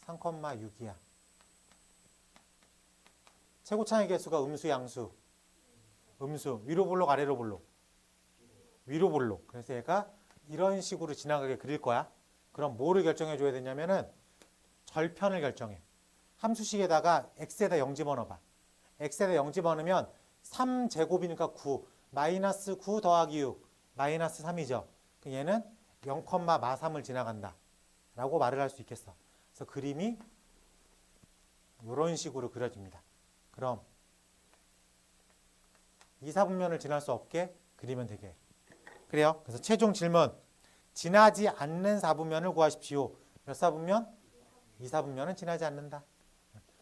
3,6이야. 최고차의 개수가 음수, 양수? 음수. 위로 볼록, 아래로 볼록? 위로 볼록. 그래서 얘가 이런 식으로 지나가게 그릴 거야. 그럼 뭐를 결정해 줘야 되냐면은 절편을 결정해. 함수식에다가 x에다 0 집어넣어봐. x에다 0 집어넣으면 3제곱이니까 9. 마이너스 9 더하기 6. 마이너스 3이죠. 얘는 0,마삼을 지나간다. 라고 말을 할 수 있겠어. 그래서 그림이 이런 식으로 그려집니다. 그럼 2, 4분면을 지날 수 없게 그리면 되게. 그래요? 그래서 최종 질문. 지나지 않는 4분면을 구하십시오. 몇 4분면? 2, 4분면은 지나지 않는다.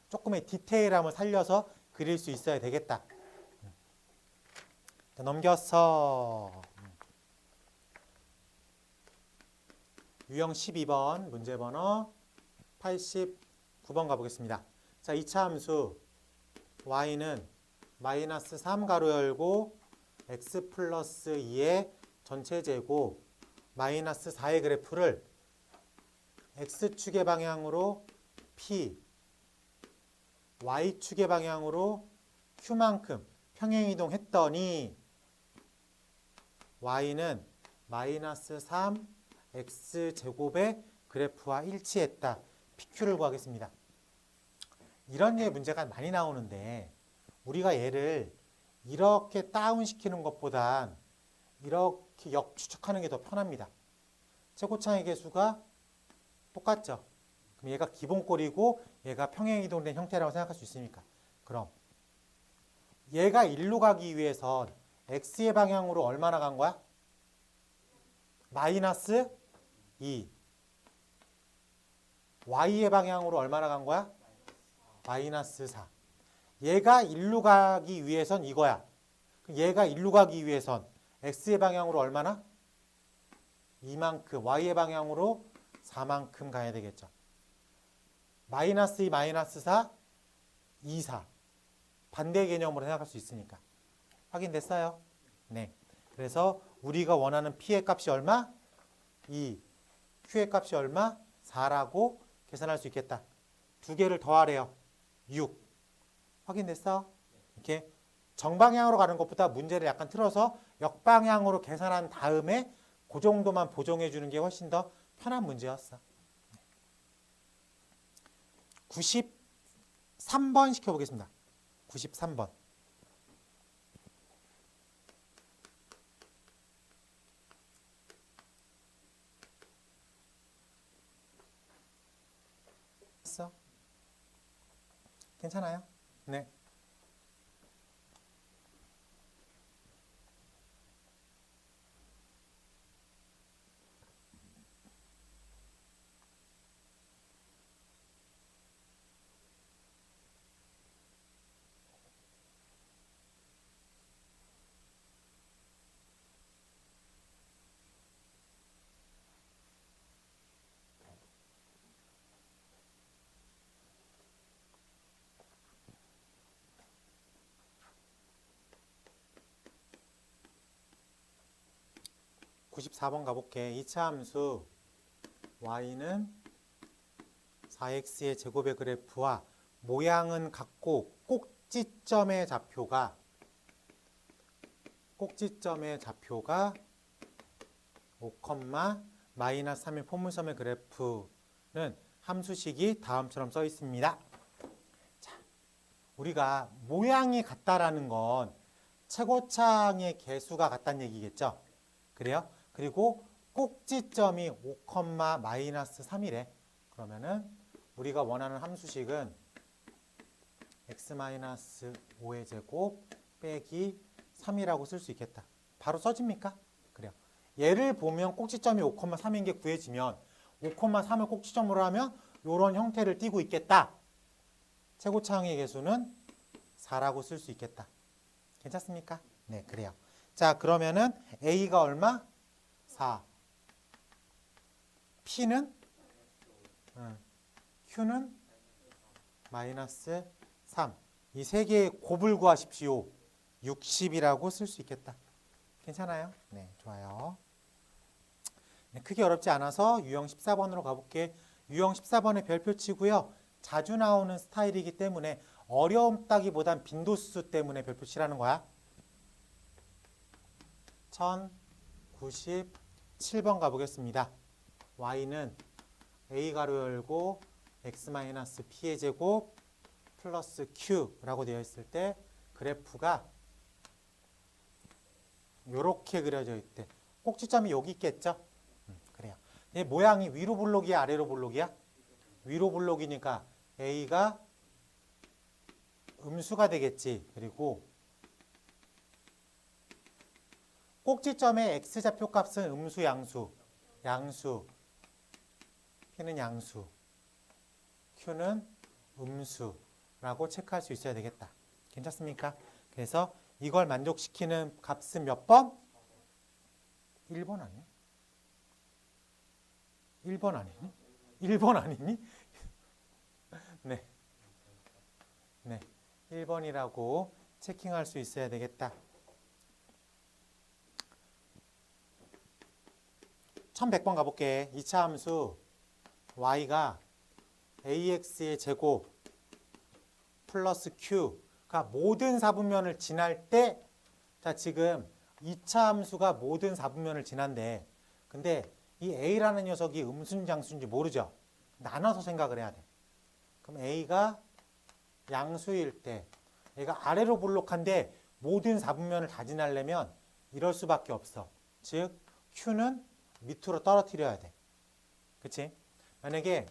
조금의 디테일함을 살려서 그릴 수 있어야 되겠다. 자, 넘겼어. 유형 12번 문제 번호 89번 가보겠습니다. 자, 2차 함수 y는 마이너스 3 가로 열고 x 플러스 2의 전체 제곱 마이너스 4의 그래프를 x축의 방향으로 p, y축의 방향으로 q만큼 평행이동했더니 y는 마이너스 3 x제곱의 그래프와 일치했다. PQ를 구하겠습니다. 이런 류의 문제가 많이 나오는데 우리가 얘를 이렇게 다운시키는 것보단 이렇게 역추적하는 게 더 편합니다. 최고차의 개수가 똑같죠. 그럼 얘가 기본꼴이고 얘가 평행이동된 형태라고 생각할 수 있으니까. 그럼 얘가 일로 가기 위해선 x의 방향으로 얼마나 간 거야? 마이너스 2. y의 방향으로 얼마나 간 거야? 마이너스 4. 얘가 일로 가기 위해선 이거야. 얘가 일로 가기 위해선 x의 방향으로 얼마나? 2만큼, y의 방향으로 4만큼 가야 되겠죠. 마이너스 2, 마이너스 4, 2, 4. 반대 개념으로 생각할 수 있으니까. 확인됐어요? 네. 그래서 우리가 원하는 P의 값이 얼마? 2. Q의 값이 얼마? 4라고 계산할 수 있겠다. 두 개를 더하래요. 6. 확인됐어? 이렇게 정방향으로 가는 것보다 문제를 약간 틀어서 역방향으로 계산한 다음에 그 정도만 보정해 주는 게 훨씬 더 편한 문제였어. 93번 시켜보겠습니다. 93번. 했어? 괜찮아요? 네. (94번) 가볼게. 2차 함수 y는 4x의 제곱의 그래프와 모양은 같고 꼭지점의 좌표가 5, 마이너스 3의 포물섬의 그래프는 함수식이 다음처럼 써 있습니다. 자, 우리가 모양이 같다라는 건 최고창의 개수가 같다는 얘기겠죠? 그래요? 그리고 꼭지점이 5, 마이너스 3이래. 그러면은 우리가 원하는 함수식은 x-5의 제곱 빼기 3이라고 쓸 수 있겠다. 바로 써집니까? 그래요. 얘를 보면 꼭지점이 5, 3인 게 구해지면 5, 3을 꼭지점으로 하면 이런 형태를 띠고 있겠다. 최고차항의 개수는 4라고 쓸 수 있겠다. 괜찮습니까? 네, 그래요. 자, 그러면은 A가 얼마? 4. P는? Q는? 마이너스 3. 이 세 개의 곱을 구하십시오. 60이라고 쓸 수 있겠다. 괜찮아요? 네, 좋아요. 네, 크게 어렵지 않아서 유형 14번으로 가볼게. 유형 14번의 별표치고요. 자주 나오는 스타일이기 때문에 어려움다기보단 빈도수 때문에 별표치라는 거야. 1097번 가보겠습니다. y는 a 가로 열고 x-p의 제곱 플러스 q라고 되어 있을 때 그래프가 이렇게 그려져 있대. 꼭지점이 여기 있겠죠? 그래요. 얘 모양이 위로 볼록이야, 아래로 볼록이야? 위로 볼록이니까 a가 음수가 되겠지. 그리고 꼭지점의 x좌표 값은 음수, 양수. 양수. p는 양수. q는 음수라고 체크할 수 있어야 되겠다. 괜찮습니까? 그래서 이걸 만족시키는 값은 몇 번? 1번 아니야? 1번 아니니? 1번 아니니? 네. 네. 1번이라고 체킹할 수 있어야 되겠다. 1100번 가볼게. 2차 함수 y가 ax의 제곱 플러스 q가 모든 사분면을 지날 때, 자, 지금 2차 함수가 모든 사분면을 지난대. 근데 이 a라는 녀석이 음수인지 양수인지 모르죠? 나눠서 생각을 해야 돼. 그럼 a가 양수일 때, 얘가 아래로 볼록한데 모든 사분면을 다 지나려면 이럴 수밖에 없어. 즉 q는 밑으로 떨어뜨려야 돼. 그치? 만약에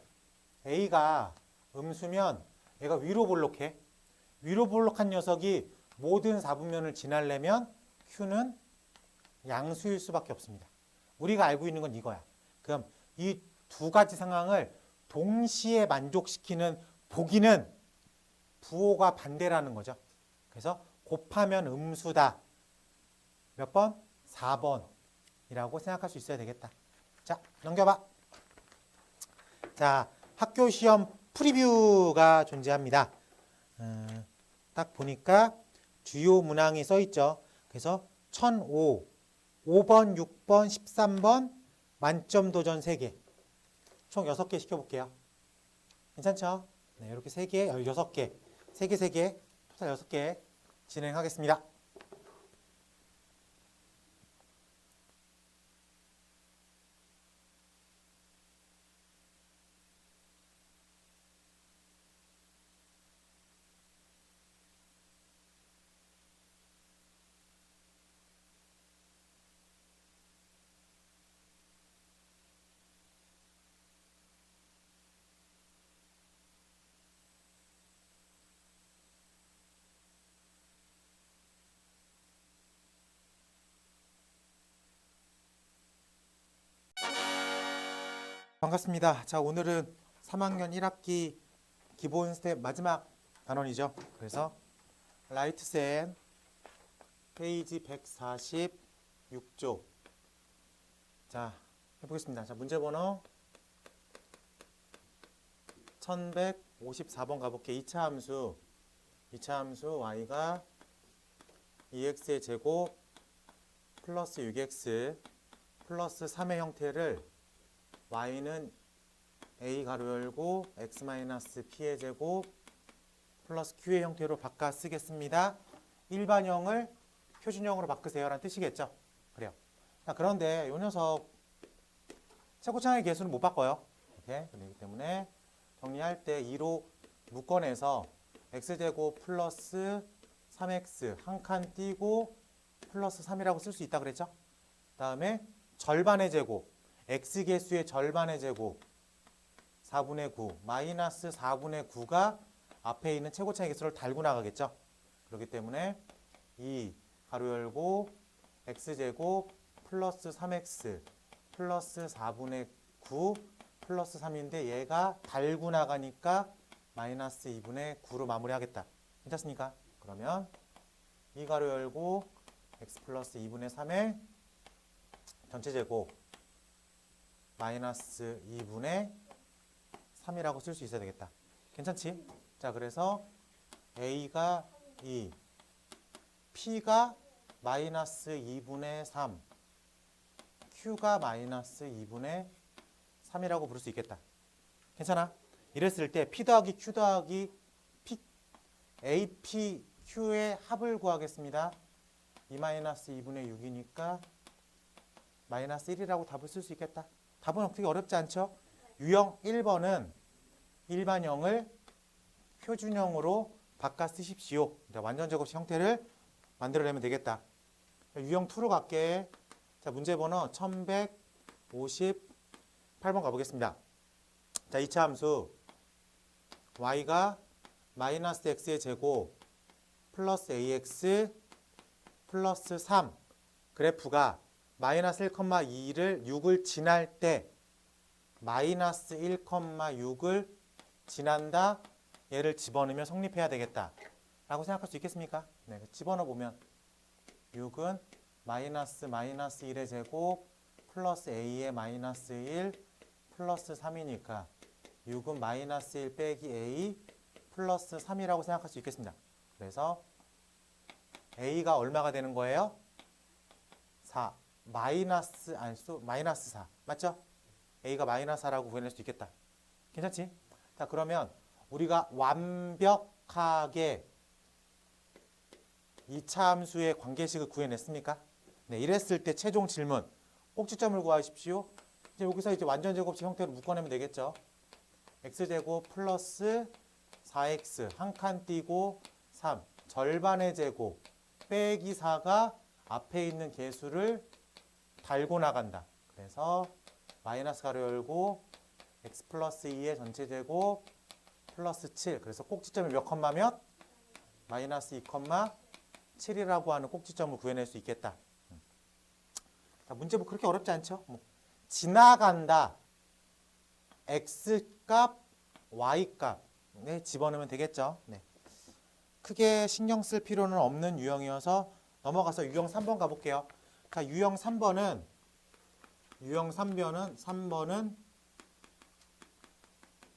a가 음수면 얘가 위로 볼록해. 위로 볼록한 녀석이 모든 사분면을 지나려면 q는 양수일 수밖에 없습니다. 우리가 알고 있는 건 이거야. 그럼 이 두 가지 상황을 동시에 만족시키는 보기는 부호가 반대라는 거죠. 그래서 곱하면 음수다. 몇 번? 4번이라고 생각할 수 있어야 되겠다. 자, 넘겨봐. 자, 학교 시험 프리뷰가 존재합니다. 딱 보니까 주요 문항이 써 있죠. 그래서 1005, 5번, 6번, 13번 만점 도전 3개. 총 6개 시켜볼게요. 괜찮죠? 네, 이렇게 3개, 6개. 3개, 3개, 토탈 6개 진행하겠습니다. 반갑습니다. 자, 오늘은 3학년 1학기 기본 스텝 마지막 단원이죠. 그래서 라이트센 페이지 146조. 자, 해보겠습니다. 자, 문제 번호 1154번 가볼게. 2차 함수 y가 2x의 제곱 플러스 6x 플러스 3의 형태를 y는 a 가로 열고 x 마이너스 p의 제곱 플러스 q의 형태로 바꿔 쓰겠습니다. 일반형을 표준형으로 바꾸세요 라는 뜻이겠죠. 그래요. 자, 그런데 이 녀석 최고차의 개수는 못 바꿔요. 이렇게. 그렇기 때문에 정리할 때 2로 묶어내서 x제곱 플러스 3x 한 칸 띄고 플러스 3이라고 쓸 수 있다 그랬죠. 그 다음에 절반의 제곱 x개수의 절반의 제곱 4분의 9 마이너스 4분의 9가 앞에 있는 최고차의 개수를 달고 나가겠죠. 그렇기 때문에 2 가로 열고 x제곱 플러스 3x 플러스 4분의 9 플러스 3인데 얘가 달고 나가니까 마이너스 2분의 9로 마무리하겠다. 괜찮습니까? 그러면 2 가로 열고 x 플러스 2분의 3의 전체 제곱 마이너스 2분의 3이라고 쓸 수 있어야 되겠다. 괜찮지? 자, 그래서 a가 2, p가 마이너스 2분의 3, q가 마이너스 2분의 3이라고 부를 수 있겠다. 괜찮아? 이랬을 때 p 더하기 q 더하기 p, a, p, q의 합을 구하겠습니다. 2 마이너스 2분의 6이니까 마이너스 1이라고 답을 쓸 수 있겠다. 답은 어떻게 어렵지 않죠? 유형 1번은 일반형을 표준형으로 바꿔 쓰십시오. 완전 제곱식 형태를 만들어내면 되겠다. 유형 2로 갈게. 자, 문제 번호 1158번 가보겠습니다. 자, 2차 함수 y가 마이너스 x의 제곱 플러스 ax 플러스 3 그래프가 마이너스 1,2를 6을 지날 때 마이너스 1,6을 지난다. 얘를 집어넣으면 성립해야 되겠다. 라고 생각할 수 있겠습니까? 네, 집어넣어 보면 6은 마이너스 1의 제곱 플러스 a의 마이너스 1 플러스 3이니까 6은 마이너스 1 빼기 a 플러스 3이라고 생각할 수 있겠습니다. 그래서 a가 얼마가 되는 거예요? 4. 마이너스 4. 맞죠? a가 마이너스 4라고 구해낼 수 있겠다. 괜찮지? 자, 그러면 우리가 완벽하게 2차 함수의 관계식을 구해냈습니까? 네, 이랬을 때 최종 질문 꼭지점을 구하십시오. 이제 여기서 이제 완전 제곱식 형태로 묶어내면 되겠죠. x제곱 플러스 4x 한 칸 띄고 3 절반의 제곱 빼기 4가 앞에 있는 개수를 달고 나간다. 그래서 마이너스 가로 열고 x 플러스 2의 전체 제곱 플러스 7. 그래서 꼭지점이 몇 컴마 몇? 마이너스 2 컴마 7이라고 하는 꼭지점을 구해낼 수 있겠다. 자, 문제 뭐 그렇게 어렵지 않죠? 지나간다. x값, y값 네, 집어넣으면 되겠죠. 네. 크게 신경 쓸 필요는 없는 유형이어서 넘어가서 유형 3번 가볼게요. 자, 유형 3번은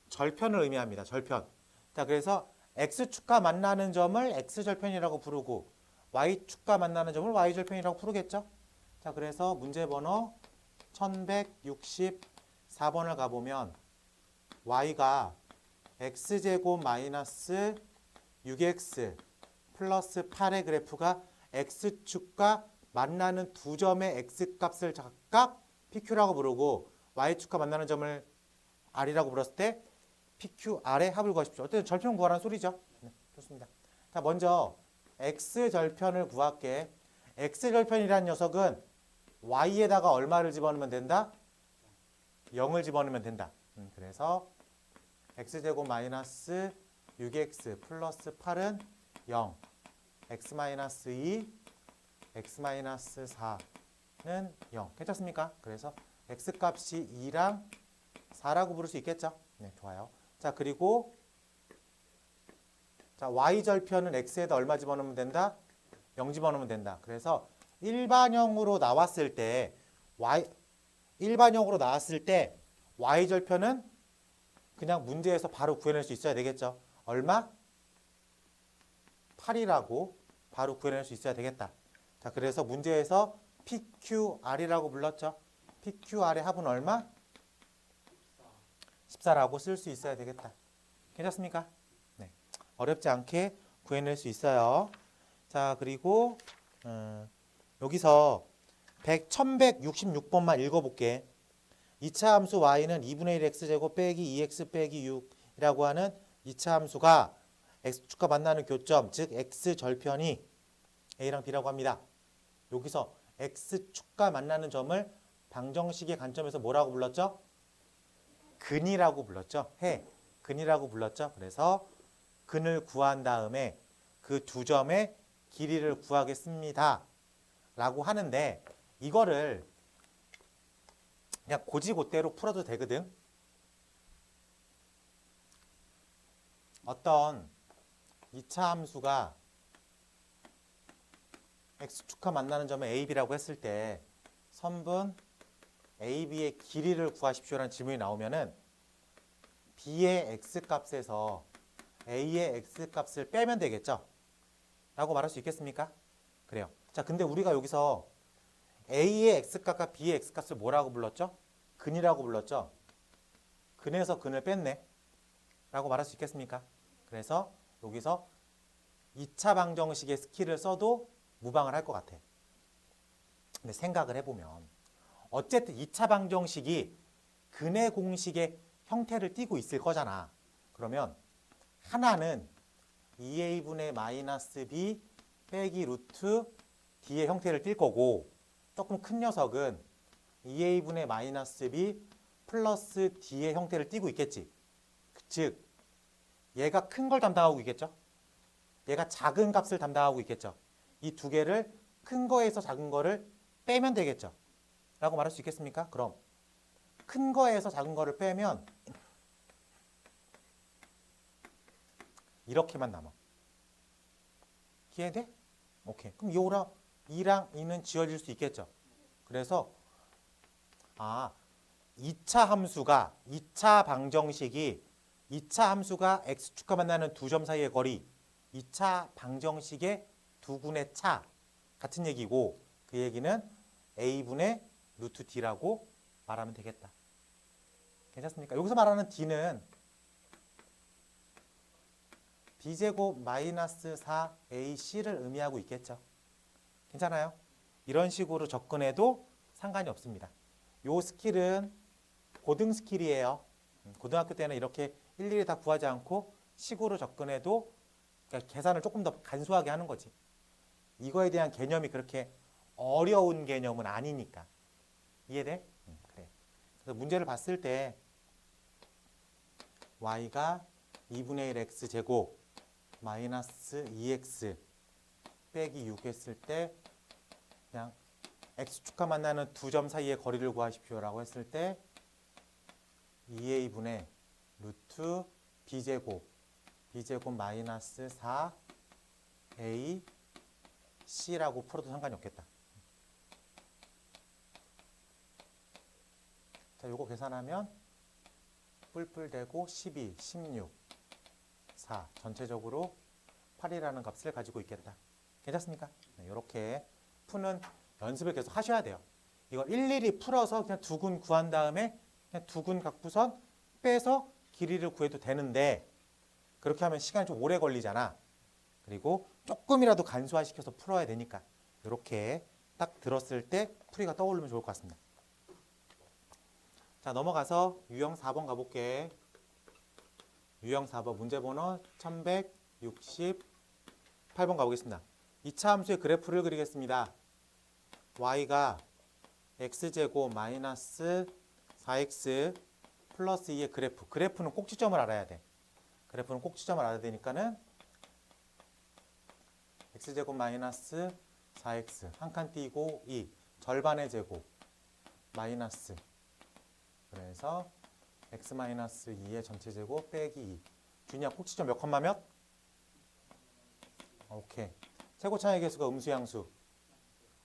절편을 의미합니다. 절편. 자, 그래서 x축과 만나는 점을 x절편이라고 부르고 y축과 만나는 점을 y절편이라고 부르겠죠. 자, 그래서 문제 번호 1164번을 가보면 y가 x제곱 마이너스 6x 플러스 8의 그래프가 x축과 만나는 두 점의 x값을 각각 PQ라고 부르고 y축과 만나는 점을 R이라고 불렀을 때 PQR의 합을 구하십시오. 어쨌든 절편 구하라는 소리죠. 네, 좋습니다. 자, 먼저 x절편을 구할게. x절편이라는 녀석은 y에다가 얼마를 집어넣으면 된다? 0을 집어넣으면 된다. 그래서 x제곱 마이너스 6x 플러스 8은 0, x 마이너스 2, x 마이너스 4는 0. 괜찮습니까? 그래서 x값이 2랑 4라고 부를 수 있겠죠? 네, 좋아요. 자, 그리고 자, y절편은 x에다 얼마 집어넣으면 된다? 0 집어넣으면 된다. 그래서 일반형으로 나왔을 때 y절편은 그냥 문제에서 바로 구해낼 수 있어야 되겠죠. 얼마? 8이라고 바로 구해낼 수 있어야 되겠다. 자, 그래서 문제에서 PQR이라고 불렀죠. PQR의 합은 얼마? 14라고 쓸 수 있어야 되겠다. 괜찮습니까? 네. 어렵지 않게 구해낼 수 있어요. 자, 그리고 여기서 1166번만 읽어볼게. 2차 함수 y는 2분의 1 x제곱 빼기 2x 빼기 6이라고 하는 2차 함수가 x축과 만나는 교점, 즉 x절편이 a랑 b라고 합니다. 여기서 x축과 만나는 점을 방정식의 관점에서 뭐라고 불렀죠? 근이라고 불렀죠. 근이라고 불렀죠. 그래서 근을 구한 다음에 그 두 점의 길이를 구하겠습니다. 라고 하는데 이거를 그냥 고지고대로 풀어도 되거든. 어떤 2차 함수가 x축과 만나는 점을 a, b라고 했을 때 선분 AB의 길이를 구하십시오라는 질문이 나오면은 B의 x값에서 A의 x값을 빼면 되겠죠? 라고 말할 수 있겠습니까? 그래요. 자, 근데 우리가 여기서 A의 x값과 B의 x값을 뭐라고 불렀죠? 근이라고 불렀죠? 근에서 근을 뺐네. 라고 말할 수 있겠습니까? 그래서 여기서 2차 방정식의 스킬을 써도 무방을 할 것 같아. 근데 생각을 해보면 어쨌든 2차 방정식이 근의 공식의 형태를 띠고 있을 거잖아. 그러면 하나는 2a분의 마이너스 b 빼기 루트 d의 형태를 띌 거고 조금 큰 녀석은 2a분의 마이너스 b 플러스 d의 형태를 띠고 있겠지. 즉 얘가 큰 걸 담당하고 있겠죠. 얘가 작은 값을 담당하고 있겠죠. 이 두 개를 큰 거에서 작은 거를 빼면 되겠죠. 라고 말할 수 있겠습니까? 그럼 큰 거에서 작은 거를 빼면 이렇게만 남아. 이해돼? 오케이. 그럼 2랑 2는 지워질 수 있겠죠. 그래서 2차 함수가 2차 방정식이 2차 함수가 x축과 만나는 두 점 사이의 거리 2차 방정식의 두 군의 차 같은 얘기고 그 얘기는 a분의 루트 d라고 말하면 되겠다. 괜찮습니까? 여기서 말하는 d는 b제곱 마이너스 4ac를 의미하고 있겠죠. 괜찮아요? 이런 식으로 접근해도 상관이 없습니다. 요 스킬은 고등 스킬이에요. 고등학교 때는 이렇게 일일이 다 구하지 않고 식으로 접근해도 그러니까 계산을 조금 더 간소하게 하는 거지. 이거에 대한 개념이 그렇게 어려운 개념은 아니니까. 이해돼? 그래. 그래서 문제를 봤을 때 y가 2분의 1 x제곱 마이너스 2x 빼기 6 했을 때 그냥 x축과 만나는 두 점 사이의 거리를 구하십시오라고 했을 때 2a분의 루트 b제곱 마이너스 4a c라고 풀어도 상관이 없겠다. 자, 요거 계산하면 뿔뿔 대고 12, 16, 4 전체적으로 8이라는 값을 가지고 있겠다. 괜찮습니까? 네, 이렇게 푸는 연습을 계속 하셔야 돼요. 이걸 일일이 풀어서 그냥 두근 구한 다음에 그냥 두근 갖고선 빼서 길이를 구해도 되는데 그렇게 하면 시간이 좀 오래 걸리잖아. 그리고 조금이라도 간소화시켜서 풀어야 되니까 이렇게 딱 들었을 때 풀이가 떠오르면 좋을 것 같습니다. 자, 넘어가서 유형 4번 가볼게. 유형 4번 문제번호 1168번 가보겠습니다. 2차 함수의 그래프를 그리겠습니다. y가 x제곱 마이너스 4x 플러스 2의 그래프. 그래프는 꼭지점을 알아야 돼. 그래프는 꼭지점을 알아야 되니까는 x제곱 마이너스 4x 한 칸 띄고 2 절반의 제곱 마이너스 그래서 x 마이너스 2의 전체 제곱 빼기 2 준이야 꼭지점 몇 컴마 몇? 오케이. 최고차의 개수가 음수양수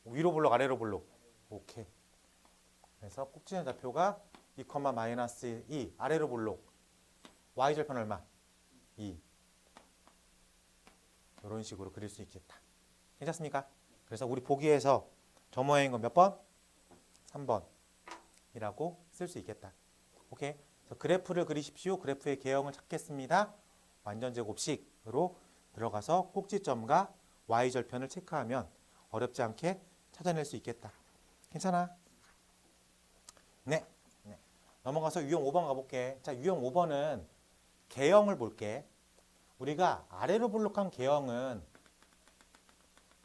위로 볼록 아래로 볼록 오케이. 그래서 꼭지점 좌표가 2, 마이너스 2 아래로 볼록 y절편 얼마? 2 이런 식으로 그릴 수 있겠다. 괜찮습니까? 그래서 우리 보기에서 저 모양인 건 몇 번? 3번이라고 쓸 수 있겠다. 오케이. 그래서 그래프를 그리십시오. 그래프의 개형을 찾겠습니다. 완전제곱식으로 들어가서 꼭지점과 y절편을 체크하면 어렵지 않게 찾아낼 수 있겠다. 괜찮아? 네. 넘어가서 유형 5번 가볼게. 자, 유형 5번은 개형을 볼게. 우리가 아래로 볼록한 개형은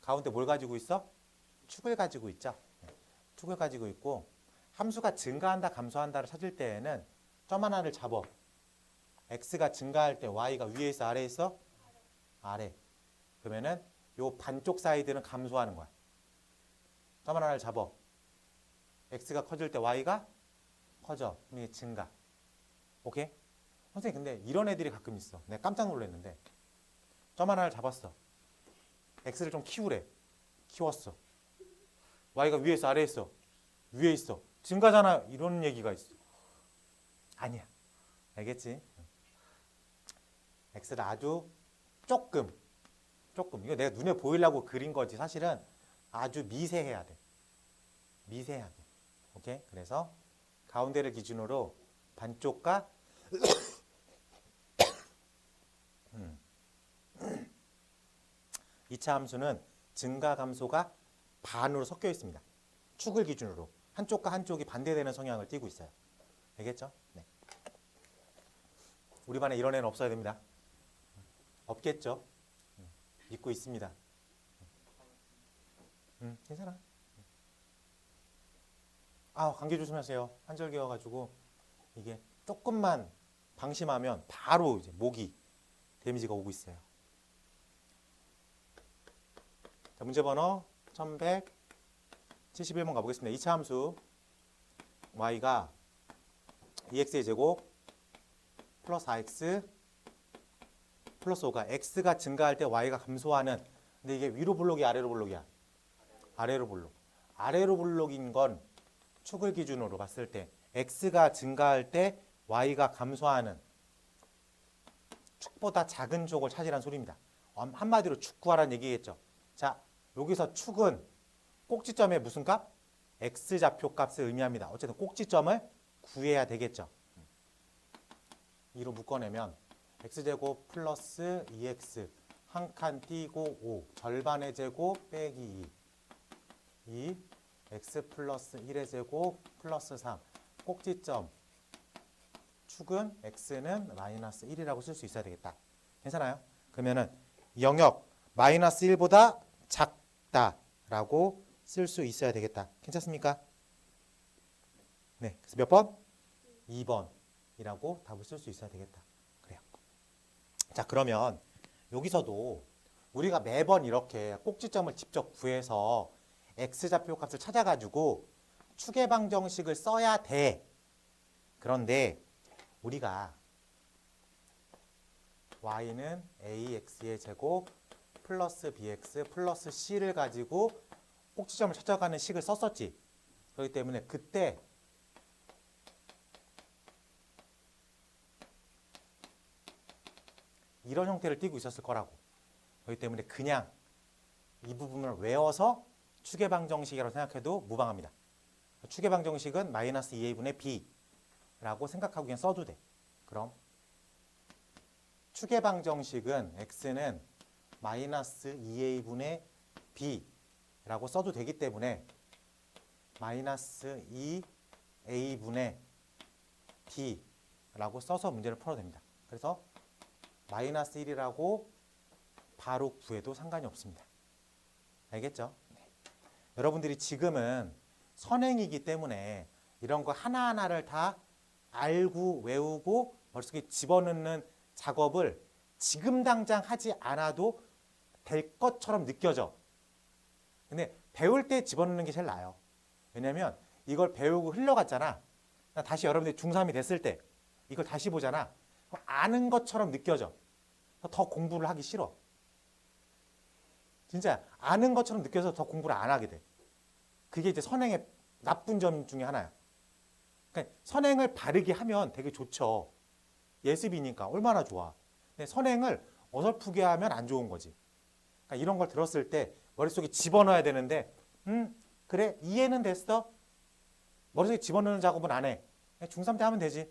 가운데 뭘 가지고 있어? 축을 가지고 있죠. 축을 가지고 있고 함수가 증가한다 감소한다를 찾을 때에는 점 하나를 잡어. x가 증가할 때 y가 위에 있어 아래에 있어? 아래. 그러면은 요 반쪽 사이드는 감소하는 거야. 점 하나를 잡어. x가 커질 때 y가 커져. 그럼 이게 증가. 오케이? 선생님 근데 이런 애들이 가끔 있어. 내가 깜짝 놀랐는데 점 하나를 잡았어. x를 좀 키우래. 키웠어. y가 위에 있어 아래에 있어? 위에 있어. 증가잖아. 이런 얘기가 있어. 아니야. 알겠지? x를 아주 조금 이거 내가 눈에 보이려고 그린 거지 사실은 아주 미세해야 돼. 미세하게. 오케이? 그래서 가운데를 기준으로 반쪽과 2차 함수는 증가 감소가 반으로 섞여 있습니다. 축을 기준으로 한쪽과 한쪽이 반대되는 성향을 띠고 있어요. 알겠죠? 네. 우리 반에 이런 애는 없어야 됩니다. 없겠죠? 믿고 있습니다. 괜찮아. 감기 조심하세요. 환절기여가지고 이게 조금만 방심하면 바로 이제 모기 데미지가 오고 있어요. 자, 문제 번호 1171번 가보겠습니다. 2차 함수 y가 2x의 제곱 플러스 4x 플러스 5가 x가 증가할 때 y가 감소하는 근데 이게 위로 볼록이 아래로 볼록이야? 아래로 볼록. 아래로 볼록인 건 축을 기준으로 봤을 때 x가 증가할 때 y가 감소하는 축보다 작은 쪽을 찾으라는 소리입니다. 한마디로 축 구하라는 얘기겠죠. 자, 여기서 축은 꼭지점의 무슨 값? x좌표 값을 의미합니다. 어쨌든 꼭지점을 구해야 되겠죠. 2로 묶어내면 x제곱 플러스 2x 한 칸 띄고 5 절반의 제곱 빼기 2 x 플러스 1의 제곱 플러스 3 꼭지점 축은 x는 마이너스 1이라고 쓸 수 있어야 되겠다. 괜찮아요? 그러면은 영역 마이너스 1보다 작다라고 쓸 수 있어야 되겠다. 괜찮습니까? 네, 그래서 몇 번? 2번이라고 답을 쓸 수 있어야 되겠다. 그래요. 자, 그러면 여기서도 우리가 매번 이렇게 꼭지점을 직접 구해서 x좌표 값을 찾아가지고 추계방정식을 써야 돼. 그런데 우리가 y는 ax의 제곱 플러스 bx 플러스 c를 가지고 꼭지점을 찾아가는 식을 썼었지. 그렇기 때문에 그때 이런 형태를 띠고 있었을 거라고. 그렇기 때문에 그냥 이 부분을 외워서 추계방정식이라고 생각해도 무방합니다. 추계방정식은 마이너스 2a분의 b라고 생각하고 그냥 써도 돼. 그럼 추계방정식은 x는 마이너스 2a분의 b라고 써도 되기 때문에 마이너스 2a분의 b라고 써서 문제를 풀어도 됩니다. 그래서 마이너스 1이라고 바로 구해도 상관이 없습니다. 알겠죠? 네. 여러분들이 지금은 선행이기 때문에 이런 거 하나하나를 다 알고 외우고 머릿속에 집어넣는 작업을 지금 당장 하지 않아도 될 것처럼 느껴져. 근데 배울 때 집어넣는 게 제일 나아요. 왜냐면 이걸 배우고 흘러갔잖아. 다시 여러분들이 중3이 됐을 때 이걸 다시 보잖아. 아는 것처럼 느껴져. 더 공부를 하기 싫어. 진짜 아는 것처럼 느껴서 더 공부를 안 하게 돼. 그게 이제 선행의 나쁜 점 중에 하나야. 그러니까 선행을 바르게 하면 되게 좋죠. 예습이니까 얼마나 좋아. 근데 선행을 어설프게 하면 안 좋은 거지. 그러니까 이런 걸 들었을 때 머릿속에 집어넣어야 되는데 그래 이해는 됐어. 머릿속에 집어넣는 작업은 안 해. 중3 때 하면 되지.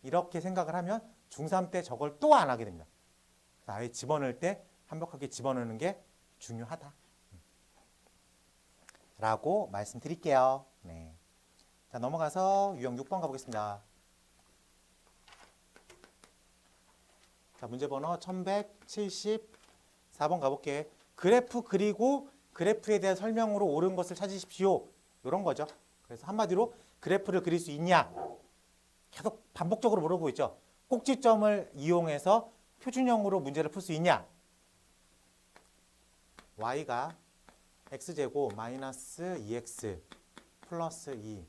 이렇게 생각을 하면 중3 때 저걸 또 안 하게 됩니다. 아예 집어넣을 때 완벽하게 집어넣는 게 중요하다. 라고 말씀드릴게요. 네. 자, 넘어가서 유형 6번 가보겠습니다. 자, 문제 번호 1174번 가볼게. 그래프 그리고 그래프에 대한 설명으로 옳은 것을 찾으십시오. 이런 거죠. 그래서 한마디로 그래프를 그릴 수 있냐? 계속 반복적으로 물어보고 있죠. 꼭지점을 이용해서 표준형으로 문제를 풀 수 있냐? y가 x제곱 마이너스 2x 플러스 2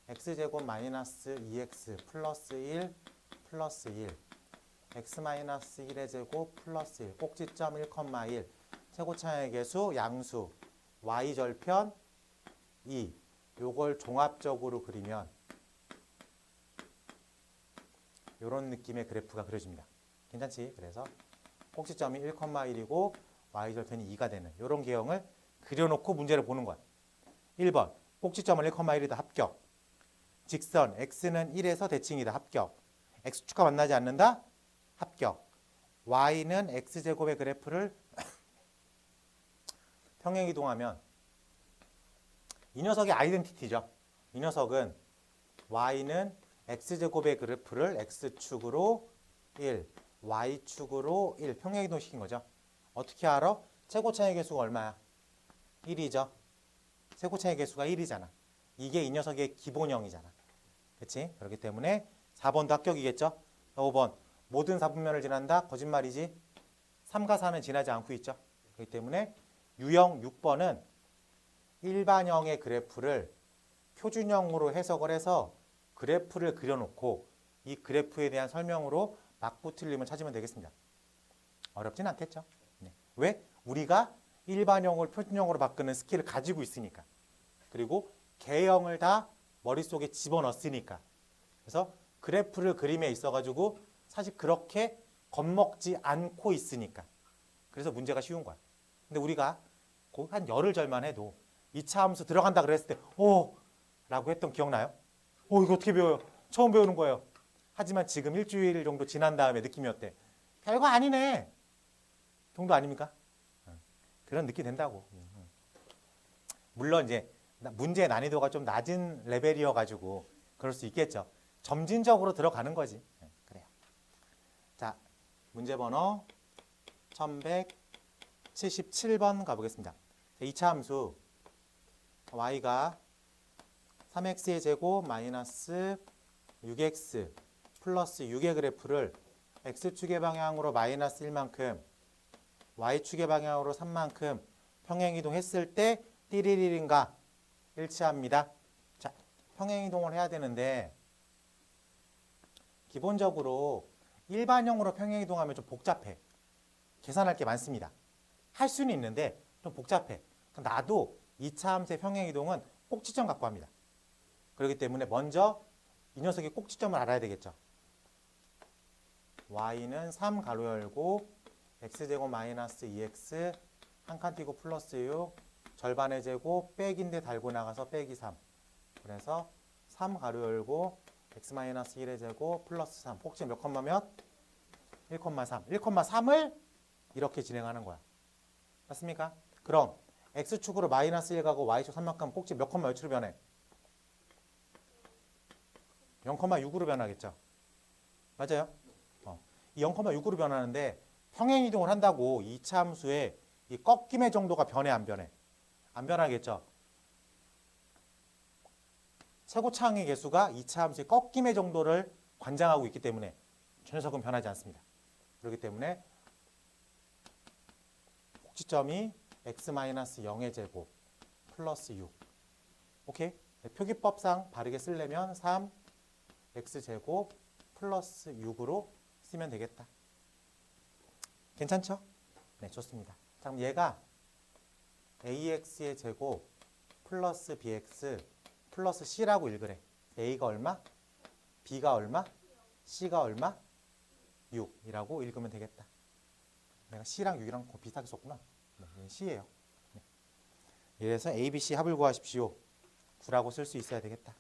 x제곱 마이너스 2x 플러스 1 플러스 1 x 마이너스 1의 제곱 플러스 1 꼭지점 1,1 최고차의 개수 양수 y 절편 2 요걸 종합적으로 그리면 이런 느낌의 그래프가 그려집니다. 괜찮지? 그래서 꼭지점이 1,1이고 y절편이 2가 되는 이런 개형을 그려놓고 문제를 보는 거야. 1번 꼭지점은 1,1이다 합격. 직선 x는 1에서 대칭이다 합격. x축과 만나지 않는다 합격. y는 x제곱의 그래프를 평행이동하면 이 녀석이 아이덴티티죠. 이 녀석은 y는 x제곱의 그래프를 x축으로 1, y축으로 1 평행이동시킨 거죠. 어떻게 알아? 최고차의 개수가 얼마야? 1이죠. 최고차의 개수가 1이잖아. 이게 이 녀석의 기본형이잖아. 그렇지? 그렇기 때문에 4번도 합격이겠죠. 5번 모든 4분면을 지난다? 거짓말이지. 3과 4는 지나지 않고 있죠. 그렇기 때문에 유형 6번은 일반형의 그래프를 표준형으로 해석을 해서 그래프를 그려놓고 이 그래프에 대한 설명으로 맞고 틀림을 찾으면 되겠습니다. 어렵진 않겠죠. 네. 왜? 우리가 일반형을 표준형으로 바꾸는 스킬을 가지고 있으니까. 그리고 개형을 다 머릿속에 집어넣었으니까. 그래서 그래프를 그림에 있어가지고 사실 그렇게 겁먹지 않고 있으니까. 그래서 문제가 쉬운 거야. 근데 우리가 한 열흘 전만 해도 2차 함수 들어간다 그랬을 때 오! 라고 했던 기억나요? 이거 어떻게 배워요? 처음 배우는 거예요. 하지만 지금 일주일 정도 지난 다음에 느낌이 어때? 별거 아니네. 정도 아닙니까? 그런 느낌이 된다고. 물론 이제 문제의 난이도가 좀 낮은 레벨이어가지고 그럴 수 있겠죠. 점진적으로 들어가는 거지. 그래요. 자, 문제 번호 1177번 가보겠습니다. 2차 함수 y가 3x의 제곱 마이너스 6x 플러스 6의 그래프를 x축의 방향으로 마이너스 1만큼 y축의 방향으로 3만큼 평행이동했을 때 띠리리인가 일치합니다. 자, 평행이동을 해야 되는데 기본적으로 일반형으로 평행이동하면 좀 복잡해. 계산할 게 많습니다. 할 수는 있는데 좀 복잡해. 나도 2차 함수의 평행이동은 꼭지점 갖고 합니다. 그렇기 때문에 먼저 이 녀석의 꼭지점을 알아야 되겠죠. y는 3 가로 열고 x제곱 마이너스 2x 한 칸 띄고 플러스 6 절반의 제곱 빼기인데 달고 나가서 빼기 3. 그래서 3 가로 열고 x 마이너스 1의 제곱 플러스 3. 꼭지 몇 컴마 몇? 1,3. 1,3을 이렇게 진행하는 거야. 맞습니까? 그럼 x축으로 마이너스 1 가고 y축 3만큼 꼭지 몇 컴마 몇으로 변해? 0,6으로 변하겠죠. 맞아요? 이 0,6으로 변하는데 평행이동을 한다고 2차 함수의 이 꺾임의 정도가 변해 안 변해? 안 변하겠죠. 최고차항의 개수가 2차 함수의 꺾임의 정도를 관장하고 있기 때문에 저 녀석은 변하지 않습니다. 그렇기 때문에 꼭지점이 x-0의 제곱 플러스 6. 오케이? 표기법상 바르게 쓰려면 3 x제곱 플러스 6으로 쓰면 되겠다. 괜찮죠? 네, 좋습니다. 자, 그럼 얘가 ax의 제곱 플러스 bx 플러스 c라고 읽으래. a가 얼마? b가 얼마? c가 얼마? 6이라고 읽으면 되겠다. 내가 c랑 6이랑 비슷하게 썼구나. 네, 얘는 c예요. 네. 이래서 a, b, c 합을 구하십시오. 9라고 쓸 수 있어야 되겠다.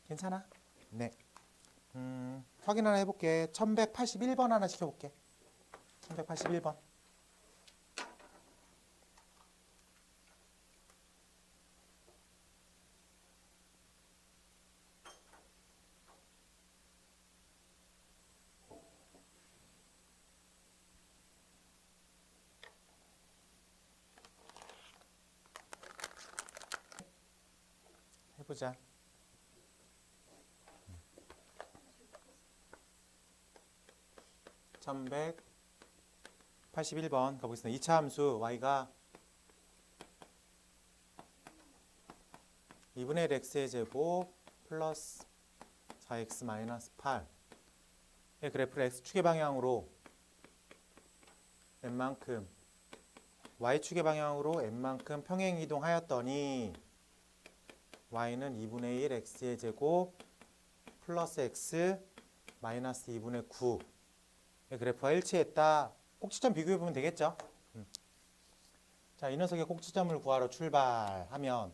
괜찮아? 네. 확인 하나 해볼게. 1181번 하나 시켜볼게. 1181번. 해보자. 1181번 가보겠습니다. 2차 함수 y가 2분의 1 x의 제곱 플러스 4x 마이너스 8의 그래프를 x축의 방향으로 n만큼 y축의 방향으로 n만큼 평행 이동하였더니 y는 2분의 1 x의 제곱 플러스 x 마이너스 2분의 9의 그래프와 일치했다. 꼭지점 비교해보면 되겠죠. 자, 이 녀석의 꼭지점을 구하러 출발하면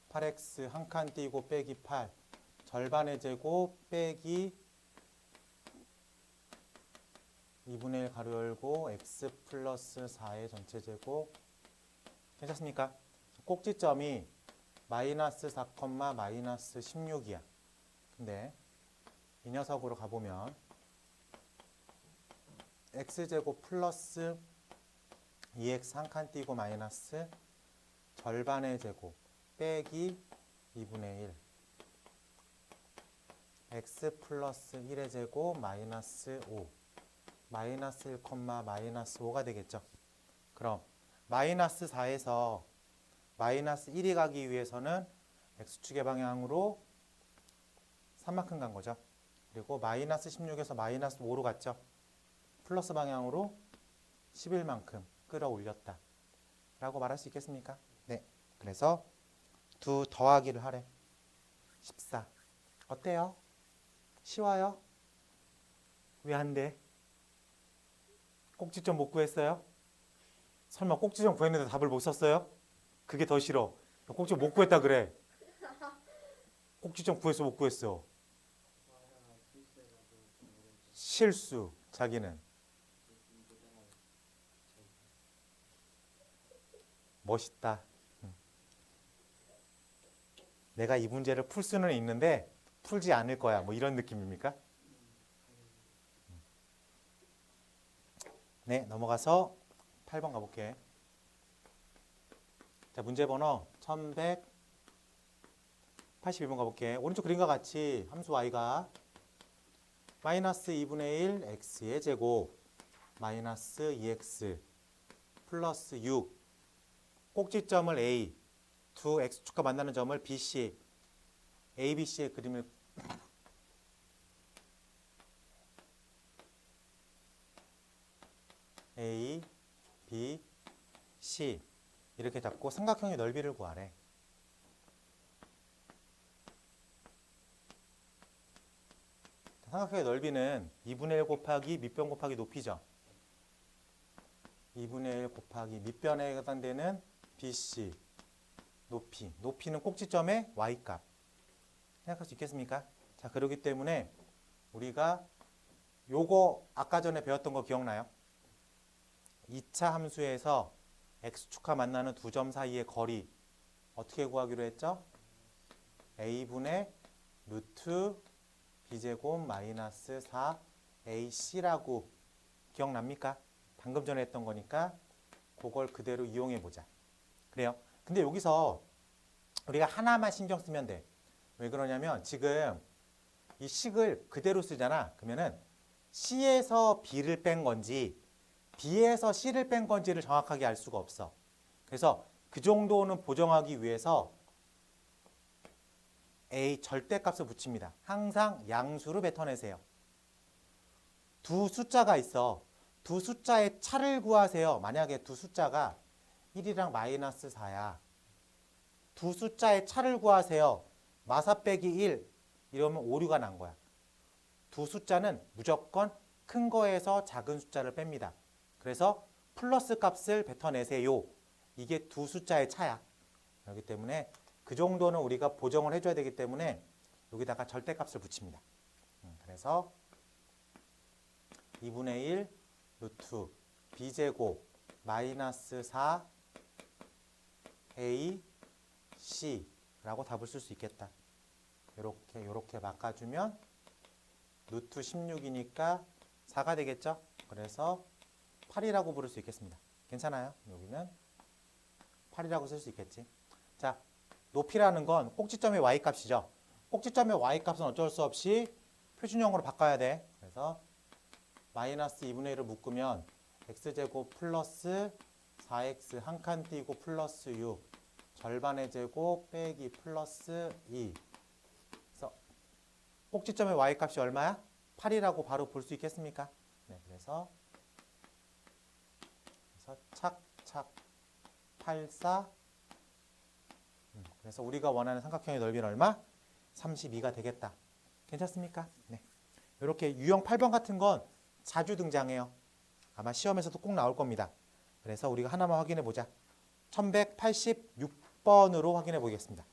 8x 한 칸 띄고 빼기 8 절반의 제곱 빼기 2분의 1 가로 열고 x 플러스 4의 전체 제곱. 괜찮습니까? 꼭지점이 마이너스 4, 마이너스 16이야. 근데 이 녀석으로 가보면 x제곱 플러스 2x 한 칸 띄고 마이너스 절반의 제곱 빼기 2분의 1 x 플러스 1의 제곱 마이너스 5 마이너스 1, 마이너스 5가 되겠죠. 그럼 마이너스 4에서 마이너스 1이 가기 위해서는 x축의 방향으로 3만큼 간 거죠. 그리고 마이너스 16에서 마이너스 5로 갔죠. 플러스 방향으로 11만큼 끌어올렸다 라고 말할 수 있겠습니까? 네. 그래서 두 더하기를 하래. 14. 어때요? 쉬워요? 왜 안 돼? 꼭지점 못 구했어요? 설마 꼭지점 구했는데 답을 못 썼어요? 그게 더 싫어. 꼭지점 못 구했다 그래. 꼭지점 구했어 못 구했어? 실수. 자기는 멋있다. 내가 이 문제를 풀 수는 있는데 풀지 않을 거야. 뭐 이런 느낌입니까? 네, 넘어가서 8번 가볼게. 자, 문제 번호 1181번 가볼게. 오른쪽 그림과 같이 함수 y가 마이너스 2분의 1 x의 제곱 마이너스 2x 플러스 6 꼭지점을 A 두 x축과 만나는 점을 BC ABC의 그림을 A, B, C 이렇게 잡고 삼각형의 넓이를 구하래. 삼각형의 넓이는 2분의 1 곱하기 밑변 곱하기 높이죠. 2분의 1 곱하기 밑변에 해당되는 BC 높이. 높이는 꼭지점의 Y값. 생각할 수 있겠습니까? 자, 그렇기 때문에 우리가 요거 아까 전에 배웠던 거 기억나요? 2차 함수에서 X축과 만나는 두 점 사이의 거리 어떻게 구하기로 했죠? A분의 루트 B제곱 마이너스 4AC라고 기억납니까? 방금 전에 했던 거니까 그걸 그대로 이용해 보자. 그래요. 근데 여기서 우리가 하나만 신경 쓰면 돼. 왜 그러냐면 지금 이 식을 그대로 쓰잖아. 그러면은 C에서 B를 뺀 건지 B에서 C를 뺀 건지를 정확하게 알 수가 없어. 그래서 그 정도는 보정하기 위해서 A 절대값을 붙입니다. 항상 양수로 뱉어내세요. 두 숫자가 있어. 두 숫자의 차를 구하세요. 만약에 두 숫자가 1이랑 마이너스 4야. 두 숫자의 차를 구하세요. 마사 빼기 1 이러면 오류가 난 거야. 두 숫자는 무조건 큰 거에서 작은 숫자를 뺍니다. 그래서 플러스 값을 뱉어내세요. 이게 두 숫자의 차야. 그렇기 때문에 그 정도는 우리가 보정을 해줘야 되기 때문에 여기다가 절대값을 붙입니다. 그래서 2분의 1 루트 B제곱 마이너스 4 A C라고 답을 쓸 수 있겠다. 이렇게 바꿔주면 루트 16이니까 4가 되겠죠? 그래서 8이라고 부를 수 있겠습니다. 괜찮아요? 여기는 8이라고 쓸 수 있겠지. 자, 높이라는 건 꼭지점의 y값이죠. 꼭지점의 y값은 어쩔 수 없이 표준형으로 바꿔야 돼. 그래서 마이너스 2분의 1을 묶으면 x제곱 플러스 4x 한 칸 띄고 플러스 6 절반의 제곱 빼기 플러스 2. 그래서 꼭지점의 y값이 얼마야? 8이라고 바로 볼 수 있겠습니까? 네, 그래서 착착 84. 그래서 우리가 원하는 삼각형의 넓이는 얼마? 32가 되겠다. 괜찮습니까? 네. 이렇게 유형 8번 같은 건 자주 등장해요. 아마 시험에서도 꼭 나올 겁니다. 그래서 우리가 하나만 확인해 보자. 1186번으로 확인해 보겠습니다.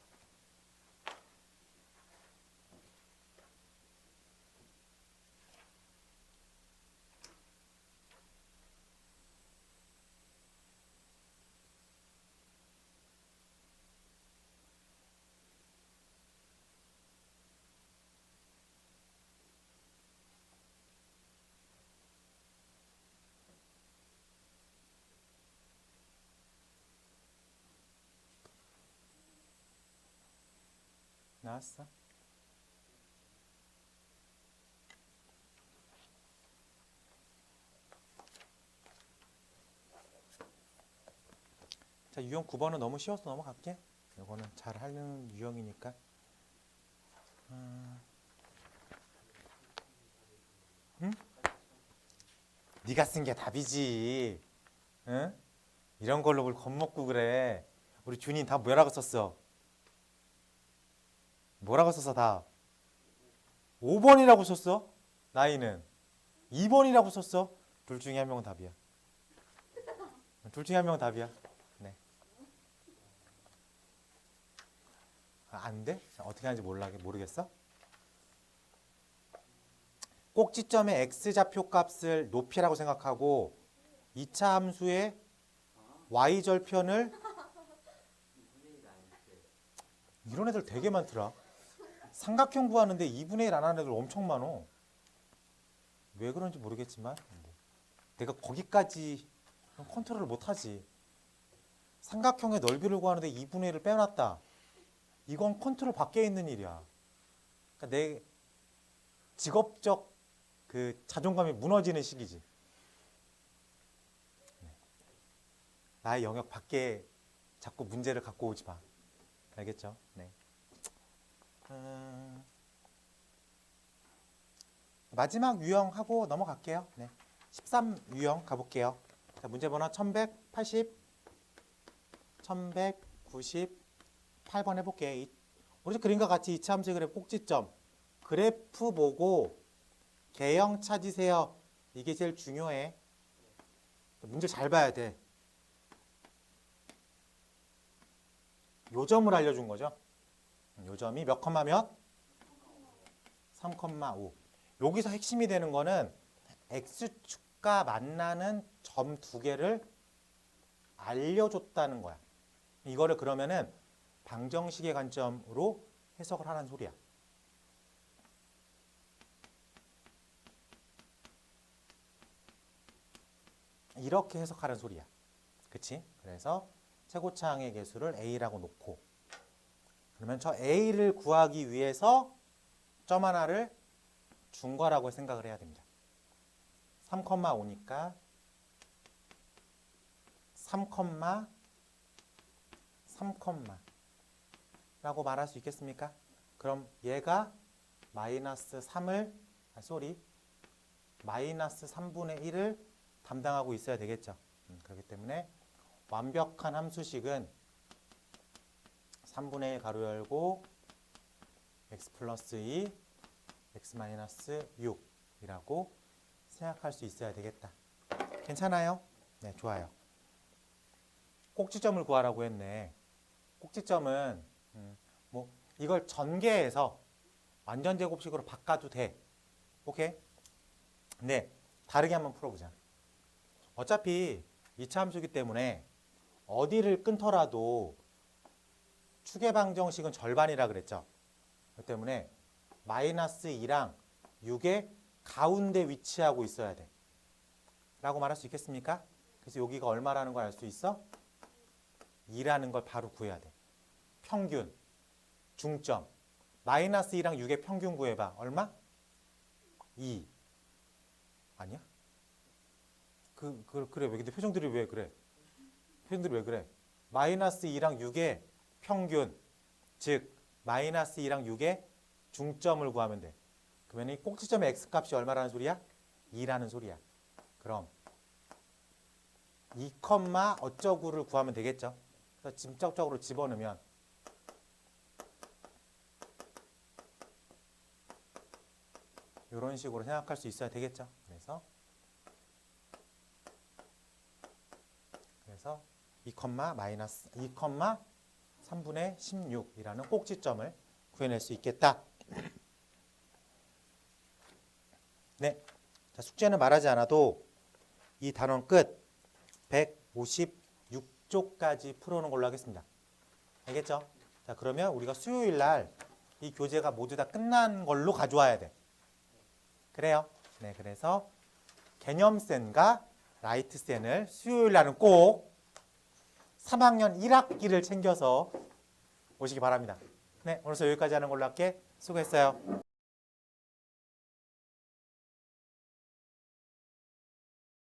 나왔어? 자, 유형 9번은 너무 쉬워서 넘어갈게. 이거는 잘 하는 유형이니까. 응? 네가 쓴 게 답이지. 응? 이런 걸로 뭘 겁먹고 그래. 우리 준이 다 뭐라고 썼어? 뭐라고 썼어 다? 5번이라고 썼어? 나이는 2번이라고 썼어? 둘 중에 한 명은 답이야. 둘 중에 한 명은 답이야. 네. 안 돼? 어떻게 하는지 모르겠어? 꼭지점의 x좌표 값을 높이라고 생각하고 2차 함수의 y절편을 이런 애들 되게 많더라. 삼각형 구하는데 2분의 1 안 하는 애들 엄청 많어. 왜 그런지 모르겠지만 내가 거기까지 컨트롤을 못하지. 삼각형의 넓이를 구하는데 2분의 1을 빼놨다. 이건 컨트롤 밖에 있는 일이야. 그러니까 내 직업적 그 자존감이 무너지는 시기지. 나의 영역 밖에 자꾸 문제를 갖고 오지 마. 알겠죠? 네. 마지막 유형하고 넘어갈게요. 네. 13유형 가볼게요. 자, 문제 번호 1198번 해볼게요. 우리 그림과 같이 이차 함수의 그래프 꼭지점 그래프 보고 개형 찾으세요. 이게 제일 중요해. 문제 잘 봐야 돼. 요점을 알려준 거죠. 요점이 몇 컴마 몇? 3,5. 여기서 핵심이 되는 거는 x축과 만나는 점 두 개를 알려줬다는 거야. 이거를 그러면은 방정식의 관점으로 해석을 하라는 소리야. 이렇게 해석하라는 소리야. 그치? 그래서 최고차항의 개수를 a라고 놓고 그러면 저 a를 구하기 위해서 점 하나를 준 거라고 생각을 해야 됩니다. 3,5니까 3, 3, 라고 말할 수 있겠습니까? 그럼 얘가 마이너스 3을 마이너스 3분의 1을 담당하고 있어야 되겠죠. 그렇기 때문에 완벽한 함수식은 3분의 1 가로 열고 x 플러스 2, x 마이너스 6이라고 생각할 수 있어야 되겠다. 괜찮아요? 네, 좋아요. 꼭지점을 구하라고 했네. 꼭지점은 뭐 이걸 전개해서 완전 제곱식으로 바꿔도 돼. 오케이? 네, 다르게 한번 풀어보자. 어차피 2차 함수기 때문에 어디를 끊더라도 축의 방정식은 절반이라 그랬죠. 그렇기 때문에 마이너스 2랑 6의 가운데 위치하고 있어야 돼. 라고 말할 수 있겠습니까? 그래서 여기가 얼마라는 걸 알 수 있어? 2라는 걸 바로 구해야 돼. 평균, 중점. 마이너스 2랑 6의 평균 구해봐. 얼마? 2. 아니야? 그래. 근데 표정들이 왜 그래? 표정들이 왜 그래? 마이너스 2랑 6의 평균, 즉 마이너스 2랑 6의 중점을 구하면 돼. 그러면 이 꼭지점의 x값이 얼마라는 소리야? 2라는 소리야. 그럼 2, 어쩌구를 구하면 되겠죠. 그래서 직접적으로 집어넣으면 이런 식으로 생각할 수 있어야 되겠죠. 그래서 2, 마이너스 2, 3분의 16이라는 꼭지점을 구해낼 수 있겠다. 네, 자, 숙제는 말하지 않아도 이 단원 끝 156쪽까지 풀어오는 걸로 하겠습니다. 알겠죠? 자, 그러면 우리가 수요일 날 이 교재가 모두 다 끝난 걸로 가져와야 돼. 그래요. 네, 그래서 개념센과 라이트센을 수요일 날은 꼭 3학년 1학기를 챙겨서 오시기 바랍니다. 네, 오늘 여기까지 하는 걸로 할게. 수고했어요.